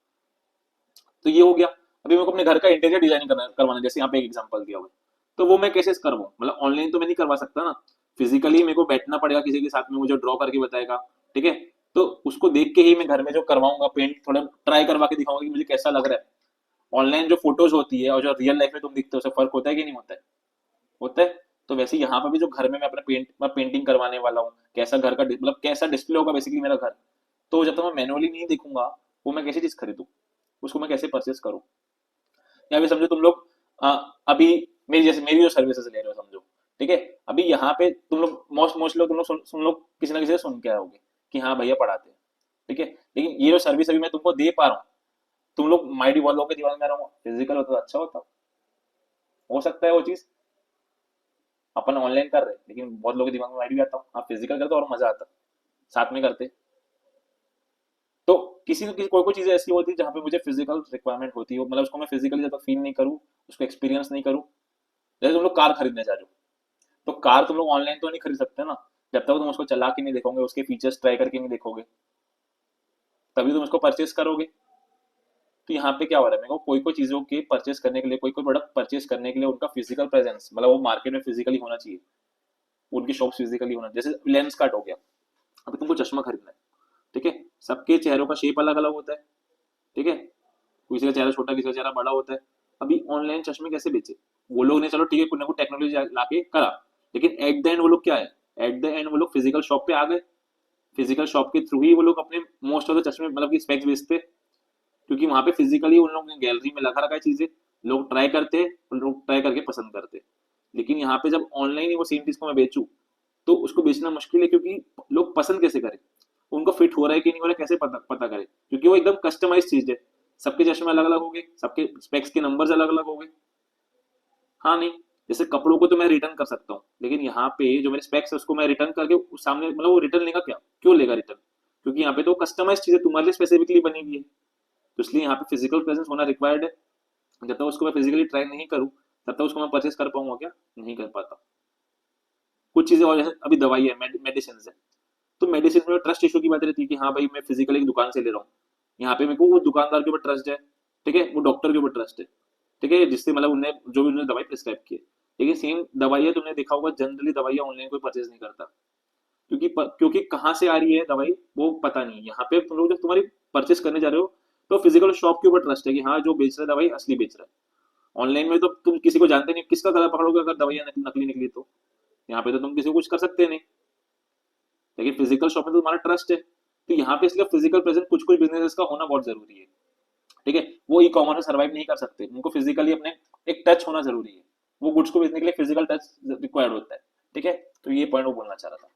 तो ये हो गया। अभी मेरे को अपने घर का इंटीरियर डिजाइन करवाना, जैसे यहाँ पे एक एग्जांपल दिया हुआ है, तो वो मैं कैसे करवाऊँ, मतलब ऑनलाइन तो मैं नहीं करवा सकता ना, फिजिकली मेरे को बैठना पड़ेगा किसी के साथ में, मुझे ड्रॉ करके बताएगा, ठीक है, तो उसको देख के ही मैं घर में जो करवाऊंगा पेंट थोड़ा ट्राई करवा के दिखाऊंगा कि मुझे कैसा लग रहा है। ऑनलाइन जो फोटोज होती है और जो रियल लाइफ में तुम दिखते हो उससे फर्क होता है कि नहीं होता है, होता है। तो वैसे यहाँ पर भी जो घर में मैं अपना मैं पेंटिंग करवाने वाला हूँ, कैसा घर का मतलब कैसा डिस्प्ले होगा बेसिकली मेरा घर, तो जब तक मैं मैनुअली नहीं देखूंगा वो मैं कैसी चीज खरीदूं, उसको मैं कैसे परचेस करूँ। या भी समझो तुम लोग अभी मेरी जो सर्विसेज ले रहे हो समझो, ठीक है, अभी यहाँ पे तुम लोग मोस्ट लोग तुम लोग सुन लोग किसी ना किसी से सुन के आओगे कि हाँ भैया पढ़ाते हैं, ठीक है, लेकिन ये जो सर्विस अभी मैं तुमको दे पा रहा हूँ, तुम लोग माइडी बहुत लोगों के दिमाग में आ रहा हूँ फिजिकल होता तो अच्छा होता, हो सकता है वो चीज अपन ऑनलाइन कर रहे हैं, लेकिन बहुत लोगों के दिमाग में माइडी आता हूँ आप फिजिकल करते और मजा आता, साथ में करते। तो किसी न किसी कोई कोई चीजें ऐसी होती है जहाँ पे मुझे फिजिकल रिक्वायरमेंट होती है, मतलब उसको मैं फिजिकली जब तक फील नहीं करूँ, उसको एक्सपीरियंस नहीं करूँ। जैसे तुम लोग कार खरीदने जा रहे हो, तो कार तुम लोग ऑनलाइन तो नहीं खरीद सकते ना, जब तक तुम उसको चला के नहीं देखोगे, उसके फीचर्स ट्राई करके नहीं देखोगे, तभी तुम उसको परचेज करोगे। तो यहाँ पे क्या हो रहा है, मेरे को कोई कोई चीजों के परचेज करने के लिए, कोई कोई प्रोडक्ट परचेज करने के लिए उनका फिजिकल प्रेजेंस, मतलब वो मार्केट में फिजिकली होना चाहिए, उनकी शॉप फिजिकली होना, जैसे लेंस कार्ट हो गया, अभी तुमको चश्मा खरीदना है, ठीक है, सबके चेहरों का शेप अलग अलग होता है, ठीक है, किसी का चेहरा छोटा, किसी का चेहरा बड़ा होता है। अभी ऑनलाइन चश्मे कैसे बेचे, वो लोग ने चलो ठीक है कुछ ना कुछ टेक्नोलॉजी लाके करा, लेकिन एट द एंड वो लोग क्या है, एट द एंड वो लोग फिजिकल शॉप पे आ गए, फिजिकल शॉप के थ्रू ही वो लोग अपने मोस्ट ऑफ द चश्मे मतलब कि स्पेक्स बेचते, क्योंकि वहां पे फिजिकली उन लोगों ने गैलरी में लगा रखा है चीजें, लोग ट्राई करते हैं, लोग ट्राई करके पसंद करते। लेकिन यहाँ पे जब ऑनलाइन ही वो सेम चीज को मैं बेचूं, तो उसको बेचना मुश्किल है, क्योंकि लोग पसंद कैसे करें, उनको फिट हो रहा है कि नहीं हो रहा है कैसे पता करें, क्योंकि वो एकदम कस्टमाइज चीज है, सबके चश्मे अलग अलग होंगे, सबके स्पेक्स के नंबर्स अलग अलग होंगे। हाँ नहीं, जैसे कपड़ों को तो मैं रिटर्न कर सकता हूँ, लेकिन यहाँ पे जो मेरे स्पेक्स है उसको मैं रिटर्न करके उस सामने मतलब वो रिटर्न लेगा क्या, क्यों लेगा रिटर्न, क्योंकि यहाँ पे तो कस्टमाइज चीजें तुम्हारे लिए स्पेसिफिकली बनी हुई है। तो इसलिए यहाँ पे फिजिकल प्रेजेंस होना रिक्वायर्ड है। जब तक उसको मैं फिजिकली ट्राई नहीं करूँ तब तक उसको मैं परचेस कर पाऊंगा क्या, नहीं कर पाता। कुछ चीजें और जैसे अभी दवाई है, मेडिसिन है, तो मेडिसिन में ट्रस्ट इशू की बात रहती है कि हाँ भाई मैं फिजिकली एक दुकान से ले रहा हूँ, यहाँ पे मेरे को वो दुकानदार के ऊपर ट्रस्ट है, ठीक है, वो डॉक्टर के ऊपर ट्रस्ट है, ठीक है, जिससे मतलब उन्हें जो भी उन्होंने दवाई प्रिस्क्राइब की है। लेकिन सेम दवाइयाँ तुमने देखा होगा जनरली दवाइयाँ ऑनलाइन कोई परचेज नहीं करता, क्योंकि कहाँ से आ रही है दवाई वो पता नहीं। यहाँ पे तुम लोग जब तुम्हारी परचेस करने जा रहे हो तो फिजिकल शॉप के ऊपर ट्रस्ट है कि हाँ जो बेच रहा है दवाई असली बेच रहा है। ऑनलाइन में तो तुम किसी को जानते नहीं, किसका गला पकड़ोगे अगर दवाइयाँ नकली निकली तो, यहाँ पे तो तुम किसी को कुछ कर सकते नहीं। लेकिन फिजिकल शॉप में तो तुम्हारा ट्रस्ट है, तो यहाँ पे इसलिए फिजिकल प्रेजेंस कुछ कुछ बिजनेसेस का होना बहुत जरूरी है। ठीक है, वो ई कॉमर्स में सर्वाइव नहीं कर सकते, उनको फिजिकली अपने एक टच होना जरूरी है, वो गुड्स को बेचने के लिए फिजिकल टच रिक्वायर्ड होता है। ठीक है, तो ये पॉइंट वो बोलना चाह रहा था।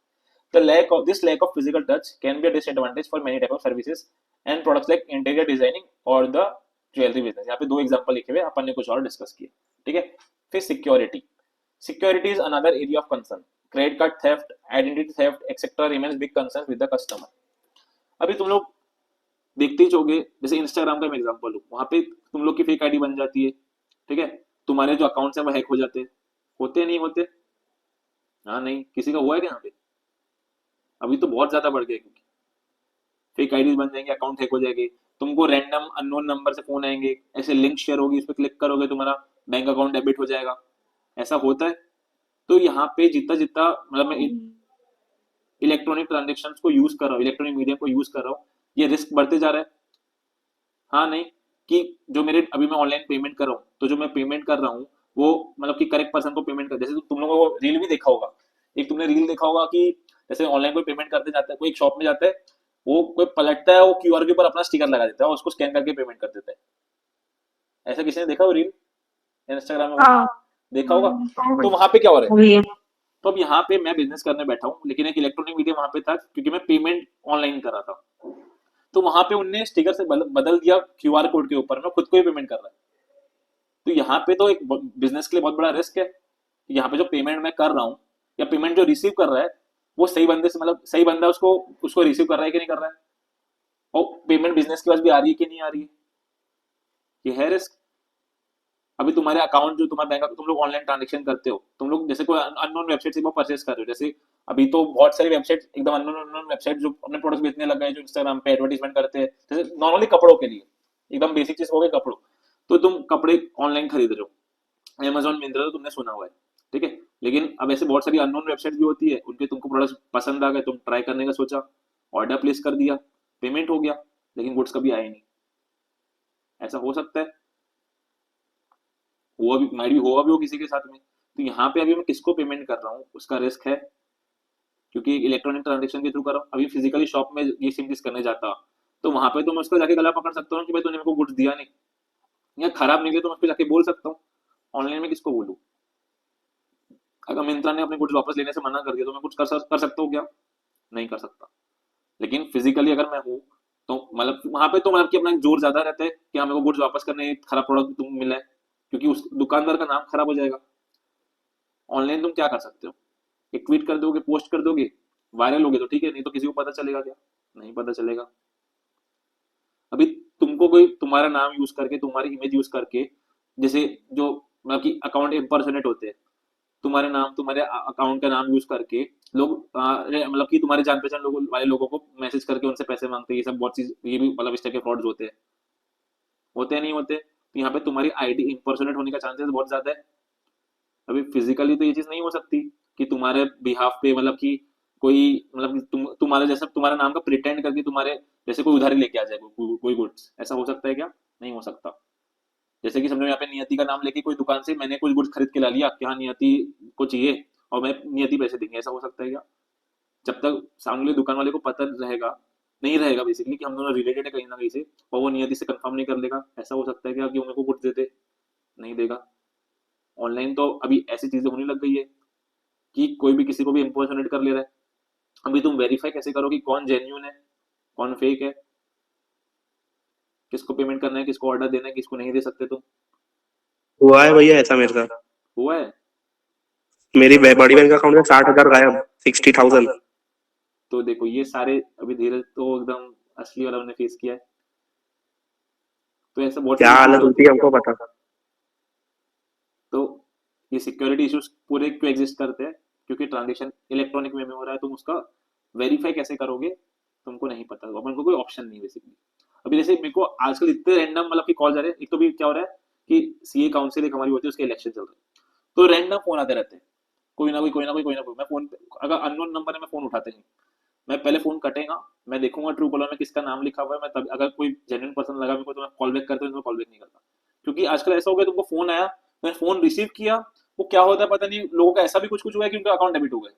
Lack of physical touch can be a disadvantage for many type of services and products like interior designing or the jewellery business. यहाँ पे दो एग्जांपल लिखे हुए, अपन ने कुछ और डिस्कस किए। ठीक है, फिर security. Security is another area of concern. Credit card theft, identity theft etcetera remains big concern with the customer. अभी तुम लोग देखते ही होगे, जैसे इंस्टाग्राम का मैं एग्जांपल लूं, वहां पे तुम लोग की फेक आईडी बन जाती है। ठीक है, तुम्हारे जो अकाउंट्स है वो हैक हो जाते हैं, होते नहीं होते? हाँ नहीं, किसी का हुआ है क्या यहाँ पे? अभी तो बहुत ज्यादा बढ़ गया, क्योंकि फेक आईडीज बन जाएंगे, अकाउंट हैक हो जाएंगे, तुमको रैंडम अननोन नंबर से फोन आएंगे, ऐसे लिंक शेयर होगी, उस पर क्लिक करोगे तुम्हारा बैंक अकाउंट डेबिट हो जाएगा, ऐसा होता है। तो यहाँ पे जितना जितना मतलब मैं इलेक्ट्रॉनिक ट्रांजेक्शन को यूज कर रहा हूँ, इलेक्ट्रॉनिक मीडियम को यूज कर रहा हूँ, ये रिस्क बढ़ते जा रहा है। हाँ नहीं, कि जो मेरे अभी मैं ऑनलाइन पेमेंट कर रहा हूँ, तो जो मैं पेमेंट कर रहा हूँ वो मतलब कि करेक्ट पर्सन को पेमेंट कर, जैसे तुम लोगों को रील भी देखा होगा, एक तुमने रील देखा होगा कि जैसे ऑनलाइन कोई पेमेंट करते जाता है, कोई एक शॉप में जाता है, वो कोई पलटता है, वो क्यूआर के ऊपर अपना स्टिकर लगा देता है और उसको स्कैन करके पेमेंट कर देता है। ऐसा किसी ने देखा वो रील इंस्टाग्राम में? हाँ देखा होगा। हाँ तो वहां पे क्या हो रहा है? वही है। तो अब यहाँ पे मैं बिजनेस करने बैठा हूँ, लेकिन एक इलेक्ट्रॉनिक मीडियम वहां पे था, क्योंकि मैं पेमेंट ऑनलाइन कर रहा था, तो वहां पे उनने स्टिकर से बदल दिया क्यूआर कोड के ऊपर, मैं खुद को ही पेमेंट कर रहा है। तो यहाँ पे तो एक बिजनेस के लिए बहुत बड़ा रिस्क है। यहाँ पे जो पेमेंट मैं कर रहा हूँ या पेमेंट जो रिसीव कर रहा है, वो सही बंदे से मतलब सही बंदा उसको उसको रिसीव कर रहा है कि नहीं कर रहा है, और पेमेंट बिजनेस के पास भी आ रही है कि नहीं आ रही है, ये है रिस्क। अभी तुम्हारे अकाउंट जो तुम्हारे बैंक, तुम लोग ऑनलाइन ट्रांजेक्शन करते हो, तुम लोग जैसे कोई अननोन वेबसाइट से परचेस कर रहे हो, जैसे अभी तो बहुत सारी वेबसाइट एकदम अननोन अननोन वेबसाइट जो अपने प्रोडक्ट बेचने लग गए, जो इंस्टाग्राम पे एडवर्टीजमेंट करते हैं, जैसे नॉर्मली कपड़ों के लिए एकदम बेसिक चीज हो गई कपड़ों, तो तुम कपड़े ऑनलाइन खरीद रहे हो, अमेजोन मिंत्रा तो तुमने सुना हुआ है। ठीक है, लेकिन अब ऐसे बहुत सारी अननोन वेबसाइट भी होती है, उनके तुमको प्रोडक्ट पसंद आ गए, तुम ट्राई करने का सोचा, ऑर्डर प्लेस कर दिया, पेमेंट हो गया, लेकिन गुड्स कभी आए नहीं। ऐसा हो सकता है, हुआ भी, माइट भी हुआ भी हो किसी के साथ में। तो यहाँ पे अभी मैं किसको पेमेंट कर रहा हूँ उसका रिस्क है, क्योंकि इलेक्ट्रॉनिक ट्रांजेक्शन के थ्रू कर रहा हूँ। अभी फिजिकली शॉप में ये सेम चीज करने जाता, तो वहां पे तो मैं उसको जाके गला पकड़ सकता हूँ कि भाई तूने मेरे को गुड्स दिया नहीं, या खराब निकले तो मैं उसको जाके बोल सकता हूँ। ऑनलाइन में किसको बोलूँ? अगर मिंत्रा ने अपने गुड्स वापस लेने से मना कर दिया, तो मैं कुछ कर सकता हूँ क्या? नहीं कर सकता। लेकिन फिजिकली अगर मैं हूँ, तो मतलब वहां पे तो मतलब कि अपना एक जोर ज्यादा रहता है कि हाँ मेरे को गुड्स वापस करने, खराब प्रोडक्ट तुम मिला है, क्योंकि उस दुकानदार का नाम खराब हो जाएगा। ऑनलाइन तुम क्या कर सकते हो? एक ट्वीट कर दोगे, पोस्ट कर दोगे, वायरल हो गए तो ठीक है, नहीं तो किसी को पता चलेगा क्या? नहीं पता चलेगा। अभी तुमको कोई तुम्हारा नाम यूज करके, तुम्हारी इमेज यूज करके, जैसे जो मतलब कि अकाउंट इम्पर्सोनेट होते हैं, तुम्हारे नाम, तुम्हारे अकाउंट का नाम यूज करके लोग मतलब कि तुम्हारे जान पहचान लोगों वाले लोगों को मैसेज करके उनसे पैसे मांगते हैं, ये सब बहुत चीज, ये भी मतलब इस तरह के फ्रॉड्स होते हैं नहीं होते? तो यहाँ पे तुम्हारी आईडी इम्पर्सोनेट होने का चांसेस बहुत ज्यादा है। अभी फिजिकली तो ये चीज नहीं हो सकती कि तुम्हारे बिहाफ पे मतलब कि कोई मतलब कि तुम्हारे जैसा तुम्हारे नाम का प्रिटेंड करके तुम्हारे जैसे कोई उधारी लेके आ जाए कोई गुड्स, ऐसा हो सकता है क्या? नहीं हो सकता। जैसे कि समझो यहाँ पे नियति का नाम लेके कोई दुकान से मैंने कुछ गुड्स खरीद के ला लिया कि हाँ नियति को चाहिए, और मैं नियति पैसे देंगे, ऐसा हो सकता है क्या? जब तक सामने वाले दुकान वाले को पता रहेगा, नहीं रहेगा बेसिकली कि हम दोनों रिलेटेड है कहीं ना कहीं से, और वो नियति से कंफर्म नहीं कर लेगा, ऐसा हो सकता है क्या कि वो मेरे को गुड्स देते? नहीं देगा। ऑनलाइन तो अभी ऐसी चीजें होने लग गई है कि कोई भी किसी को भी इम्पर्सोनेट कर ले रहा है। अभी तुम वेरीफाई कैसे करो कि कौन जेन्यून है, कौन फेक है, किसको पेमेंट करना है, किसको ऑर्डर देना है, किसको नहीं दे सकते तुम? हुआ है भैया ऐसा मेरे साथ। हुआ है? मेरी बड़ी बहन का अकाउंट में 60,000 गायब, 60,000। तो देखो ये सारे अभी धीरे तो एकदम असली वाला ने फेस किया है। तो ऐसा बहुत क्या सारी हालत चीजें होती है हमको पता। तो ये सिक्योरिटी इश्यूज पूरे क्यों एग्जिस्ट करते हैं? क्योंकि ट्रांजेक्शन इलेक्ट्रॉनिक वे में हो रहा है, तुम उसका वेरीफाई कैसे करोगे? तुमको नहीं पता, अपन को कोई ऑप्शन नहीं बेसिकली। अभी जैसे मेरे को आजकल इतने रैंडम मतलब कि कॉल आ रहे हैं, एक तो भी क्या हो रहा है कि सीए काउंसिल एक हमारी होती है, उसके इलेक्शन चल रहे हैं, तो रैंडम फोन आते रहते हैं, कोई ना कोई कोई ना कोई कोई ना कोई। मैं फोन अगर अननोन नंबर है मैं फोन उठाते नहीं, मैं पहले फोन कटेगा, मैं देखूंगा ट्रू कॉलर में किसका नाम लिखा हुआ है, मैं तब अगर कोई जेन्युइन पर्सन लगा मेरे को तो मैं कॉल बैक करता हूँ, कॉल बैक नहीं करता। क्योंकि आजकल ऐसा हो गया, तुमको फोन आया, मैंने फोन रिसीव किया, वो क्या होता है पता नहीं, लोगों का ऐसा भी कुछ कुछ हुआ है कि उनका अकाउंट डेबिट हो गया।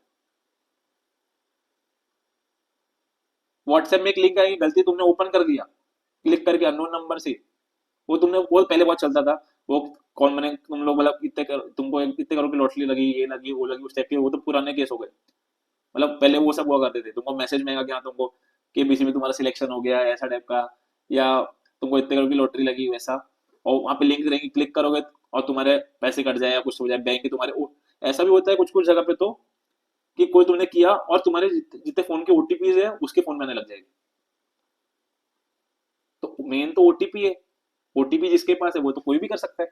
व्हाट्सएप में एक लिंक आएगी, गलती तुमने ओपन कर दिया क्लिक करके अननोन नंबर से, वो पहले बहुत चलता था, वो कौन मैंने तुम लोग मतलब तुमको इतने करोड़ की लॉटरी लगी, ये लगी वो लगी, उस टाइप के, वो तो पुराने केस हो गए। मतलब पहले वो सब हुआ करते थे, तुमको मैसेज में आएगा कि हाँ तुमको केबीसी में तुम्हारा सिलेक्शन हो गया है, ऐसा टाइप का, या तुमको इतने करोड़ की लॉटरी लगी वैसा, और वहाँ पे लिंक रहेंगे, क्लिक करोगे और तुम्हारे पैसे कट जाए या कुछ हो जाए, बैंक के तुम्हारे ऐसा भी होता है कुछ कुछ जगह पे तो, कि कोई तुमने किया और तुम्हारे जितने फोन के ओटीपी है उसके फोन में आने लग जाएगी। तो मेन तो ओटीपी है, ओटीपी जिसके पास है वो तो कोई भी कर सकता है।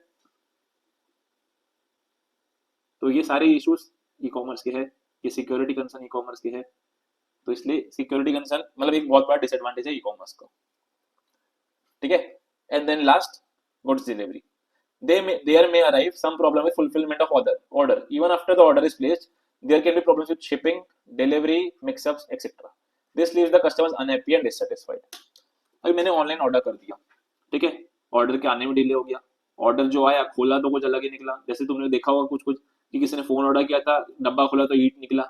तो ये सारे इश्यूज ई कॉमर्स के है, ये सिक्योरिटी कंसर्न ई कॉमर्स के है, तो इसलिए सिक्योरिटी कंसर्न मतलब एक बहुत बड़ा डिसएडवांटेज है ई कॉमर्स का, ठीक है। And then last, goods delivery, there may arrive some problem with fulfillment of order even after the order is placed. There can be problems with shipping, delivery, mix-ups, etc. This leaves the customers unhappy and dissatisfied. अभी मैंने online order कर दिया, ठीक है, order के आने में delay हो गया, ऑर्डर जो आया खोला तो कुछ अलग ही निकला, जैसे तुमने देखा होगा कुछ कुछ कि किसी ने फोन ऑर्डर किया था, डब्बा खोला तो ईट निकला,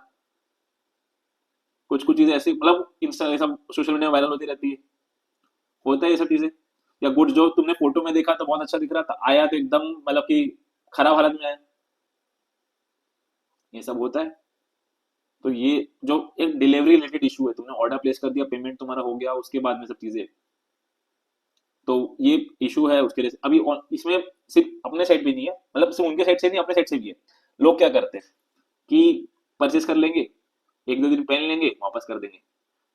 कुछ कुछ चीजें ऐसी मतलब इंस्टा ये सब सोशल मीडिया में वायरल होती रहती है, होता है ये सब चीजें। या गुड जो तुमने फोटो में देखा तो बहुत अच्छा दिख रहा था, आया तो एकदम मतलब कि खराब हालत में आया, ये सब होता है। तो ये जो एक डिलीवरी रिलेटेड इशू है, तुमने ऑर्डर प्लेस कर दिया, पेमेंट तुम्हारा हो गया, उसके बाद में सब चीजें, तो ये इशू है उसके लिए। अभी इसमें सिर्फ अपने साइड भी नहीं है, मतलब सिर्फ उनके साइड से नहीं, अपने साइड से भी है। लोग क्या करते हैं कि परचेस कर लेंगे, एक दो दिन पहन लेंगे, वापस कर देंगे,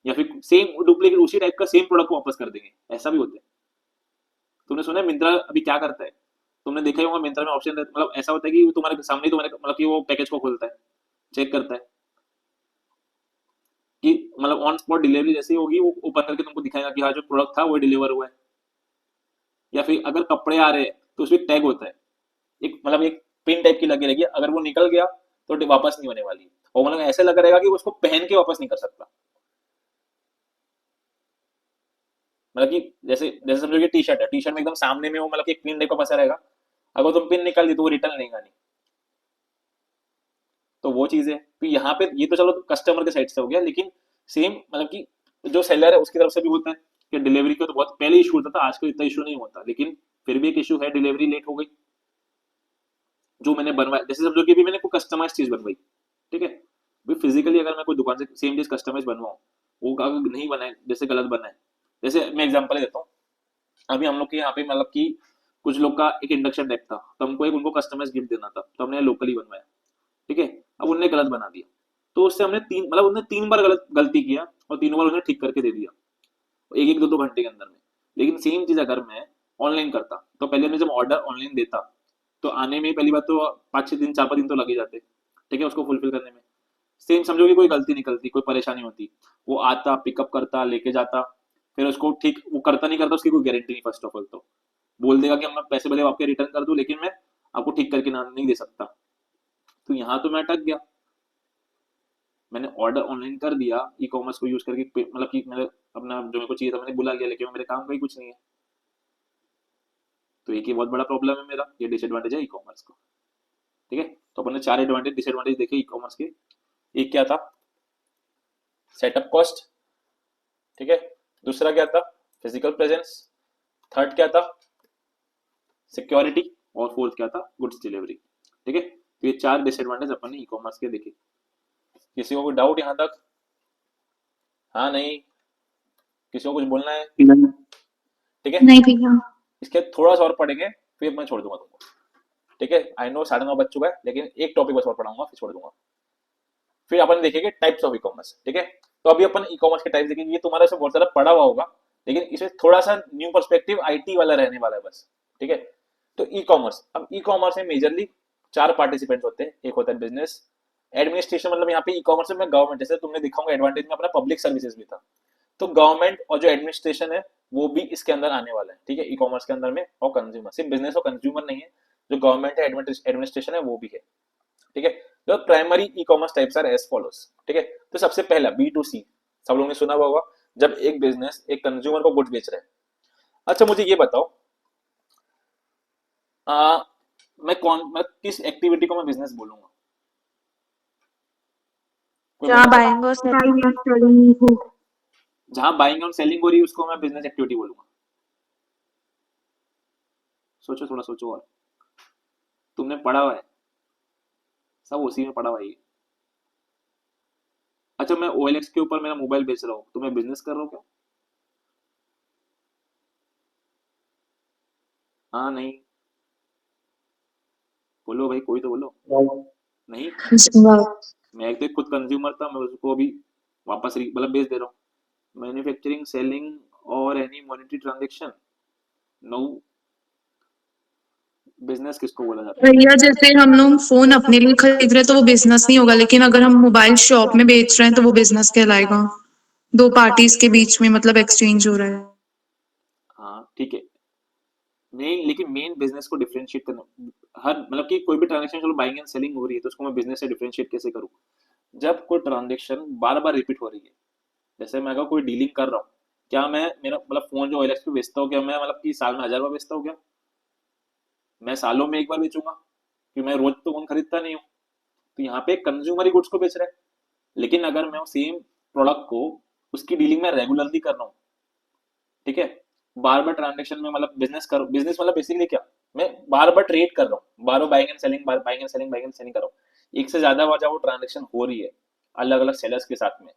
या फिर सेम डुप्लीकेट उसी टाइप का सेम प्रोडक्ट को वापस कर देंगे, ऐसा भी होता है। तुमने सुना है मिंत्रा अभी क्या करता है, तुमने देखा ही होगा मिंत्रा में ऑप्शन मतलब ऐसा होता है कि वो तुम्हारे सामने तुम्हारे मतलब कि वो पैकेज को खोलता है, चेक करता है कि मतलब ऑन स्पॉट डिलीवरी जैसी होगी, वो ओपन करके तुमको दिखाएगा कि हाँ जो प्रोडक्ट था वो डिलीवर हुआ है। या फिर अगर कपड़े आ रहे हैं तो उसमें टैग होता है, एक मतलब एक पिन टाइप की लगी रहेगी, अगर वो निकल गया तो वापस नहीं होने वाली, और मतलब ऐसे लगा रहेगा कि उसको पहन के वापस नहीं कर सकता। मतलब कि जैसे जैसे समझो कि टी शर्ट है, टी शर्ट में एकदम सामने में वो मतलब कि एक पिन टाइप का फंसा रहेगा, अगर तुम पिन निकाल दी तो वो रिटर्न लेगा नहीं। तो वो चीज है, तो यहाँ पे ये तो चलो कस्टमर के साइड से हो गया, लेकिन सेम मतलब कि जो सेलर है उसकी तरफ से भी होता है कि डिलीवरी का तो बहुत पहले इशू होता था, आजकल इतना इशू नहीं होता, लेकिन फिर भी एक इशू है, डिलीवरी लेट हो गई। जो मैंने बनवाया, जैसे समझो कि भी मैंने कोई कस्टमाइज चीज बनवाई, ठीक है, भी फिजिकली अगर मैं कोई दुकान से सेम चीज कस्टमाइज बनवाऊं, वो अगर नहीं बनाए, जैसे गलत बनाए, जैसे मैं एग्जांपल देता हूँ, अभी हम लोग के यहाँ पे मतलब कि कुछ लोग का एक इंडक्शन टाइप था, तो हमको एक उनको कस्टमाइज गिफ्ट देना था, तो हमने लोकली बनवाया, ठीक है। अब उनने गलत बना दिया, तो उससे हमने मतलब उन्होंने 3 बार गलती किया और 3 बार उन्हें ठीक करके दे दिया, एक एक दो दो घंटे के अंदर में। लेकिन सेम चीज अगर मैं ऑनलाइन करता, तो पहले मैं जब ऑर्डर ऑनलाइन देता, तो आने में पहली बात तो 5-6 दिन 4-5 दिन तो लग ही जाते, ठीक है, उसको फुलफिल करने में। सेम समझो कि कोई गलती निकलती, कोई परेशानी होती, वो आता पिकअप करता लेके जाता, फिर उसको ठीक वो करता नहीं करता, उसकी कोई गारंटी नहीं। फर्स्ट ऑफ ऑल तो बोल देगा कि हम पैसे भले आपके रिटर्न कर दूं, लेकिन मैं आपको ठीक करके ना नहीं दे सकता। तो यहाँ तो मैं अटक गया, मैंने ऑर्डर ऑनलाइन कर दिया ई कॉमर्स को यूज करके, मतलब कि मैंने अपना जो मेरे को चाहिए था मैंने बुला लिया, लेकिन मेरे काम का ही कुछ नहीं है। तो एक ही बहुत बड़ा प्रॉब्लम है मेरा, ये डिसएडवांटेज है ई कॉमर्स का, ठीक है। तो अपन ने 4 एडवांटेज डिसएडवांटेज देखे ई कॉमर्स के। एक क्या था, सेटअप कॉस्ट, ठीक है। दूसरा क्या था, फिजिकल प्रेजेंस। थर्ड क्या था, सिक्योरिटी। और फोर्थ क्या था, गुड्स डिलीवरी, ठीक है। तो ये 4 डिसएडवांटेज अपन ने ई कॉमर्स के देखे। किसी को कोई डाउट यहाँ तक? हाँ नहीं, किसी को कुछ बोलना है? ठीक है, नहीं भैया। इसके थोड़ा सा और पढ़ेंगे फिर मैं छोड़ दूंगा तुमको, ठीक है। आई नो 9:30 बज चुका है, लेकिन एक टॉपिक बस और पढ़ाऊंगा फिर छोड़ दूंगा। फिर अपन देखेंगे टाइप्स ऑफ ई कॉमर्स, ठीक है। तो अभी अपन ई कॉमर्स के टाइप्स देखेंगे, ये तुम्हारा से बहुत सारा पढ़ा हुआ होगा, लेकिन इसमें थोड़ा सा न्यू पर्सपेक्टिव आईटी वाला रहने वाला है बस, ठीक है। तो ई कॉमर्स, अब ई कॉमर्स में मेजरली 4 पार्टिसिपेंट्स होते हैं। एक होता है बिजनेस एडमिनिस्ट्रेशन, मतलब यहाँ पे ई कॉमर्स में गवर्नमेंट, जैसे तुमने देखा होगा एडवांटेज में अपना पब्लिक सर्विसेज भी था, तो गवर्नमेंट और जो एडमिनिस्ट्रेशन है वो भी इसके अंदर आने वाला है, ठीक है, ई कॉमर्स के अंदर में। और कंज्यूमर, सिर्फ बिजनेस और कंज्यूमर नहीं है, जो गवर्नमेंट है एडमिनिस्ट्रेशन है वो भी है, ठीक है। तो primary e commerce types are as follows, ठीक है। तो सबसे पहला B2C, सब लोगों ने सुना हुआ होगा, जब एक बिजनेस एक कंज्यूमर को गुड्स बेच रहा है। अच्छा मुझे ये बताओ, मैं किस एक्टिविटी को मैं बिजनेस बोलूंगा? कोई जहाँ बता बाइंग और सेलिंग जहां बाइंग और सेलिंग हो रही है उसको मैं बिजनेस एक्टिविटी बोलूंगा। सोचो, थोड़ा सोचो, और तुमने पढ़ा हुआ है, सब उसी में पढ़ा हुआ है ये। अच्छा, मैं OLX के ऊपर मेरा मोबाइल बेच रहा हूँ तो मैं बिजनेस कर रहा हूँ क्या? हाँ नहीं, बोलो भाई, कोई तो बोलो। नहीं, मैं एक तो खुद कंज्यूमर था, मैं उसको अभी वापस मतलब बेच दे रहा हूँ। मैन्युफैक्चरिंग, सेलिंग और any monetary transaction, no. Business किसको बोला जाता है? भैया जैसे हम लोग फोन अपने लिए खरीद रहे हैं तो वो बिजनेस नहीं होगा, लेकिन अगर हम मोबाइल शॉप में बेच रहे हैं तो वो बिजनेस कहलाएगा। दो पार्टीज के बीच में मतलब एक्सचेंज हो रहा है। हाँ ठीक है, मेन, लेकिन मेन बिजनेस को डिफरेंशिएट करना, हर मतलब कि कोई भी ट्रांजेक्शन चलो बाइंग एंड सेलिंग हो रही है तो उसको मैं बिजनेस से डिफरेंशिएट कैसे करूँ? जब कोई ट्रांजेक्शन बार बार रिपीट हो रही है, जैसे मैं अगर कोई डीलिंग कर रहा हूँ, क्या मैं मेरा मतलब फोन जो OLX पे बेचता हूँ, क्या मैं मतलब कि साल में 1000 बार बेचता हूँ क्या? मैं सालों में एक बार बेचूंगा, क्योंकि मैं रोज तो फोन खरीदता नहीं हूँ। तो यहाँ पे कंज्यूमर ही गुड्स को बेच रहा है। लेकिन अगर मैं सेम प्रोडक्ट को, उसकी डीलिंग में रेगुलरली कर रहा हूँ, ठीक है, बार बार ट्रांजेक्शन में मतलब बिजनेस कर, बिजनेस मतलब बेसिकली क्या, मैं बार बार ट्रेड कर रहा हूँ, बार बार बाइंग एंड सेलिंग, बार buying and selling, buying and selling कर रहा हूँ, एक से ज्यादा बार जब वो ट्रांजेक्शन हो रही है अलग अलग सेलर्स के साथ में,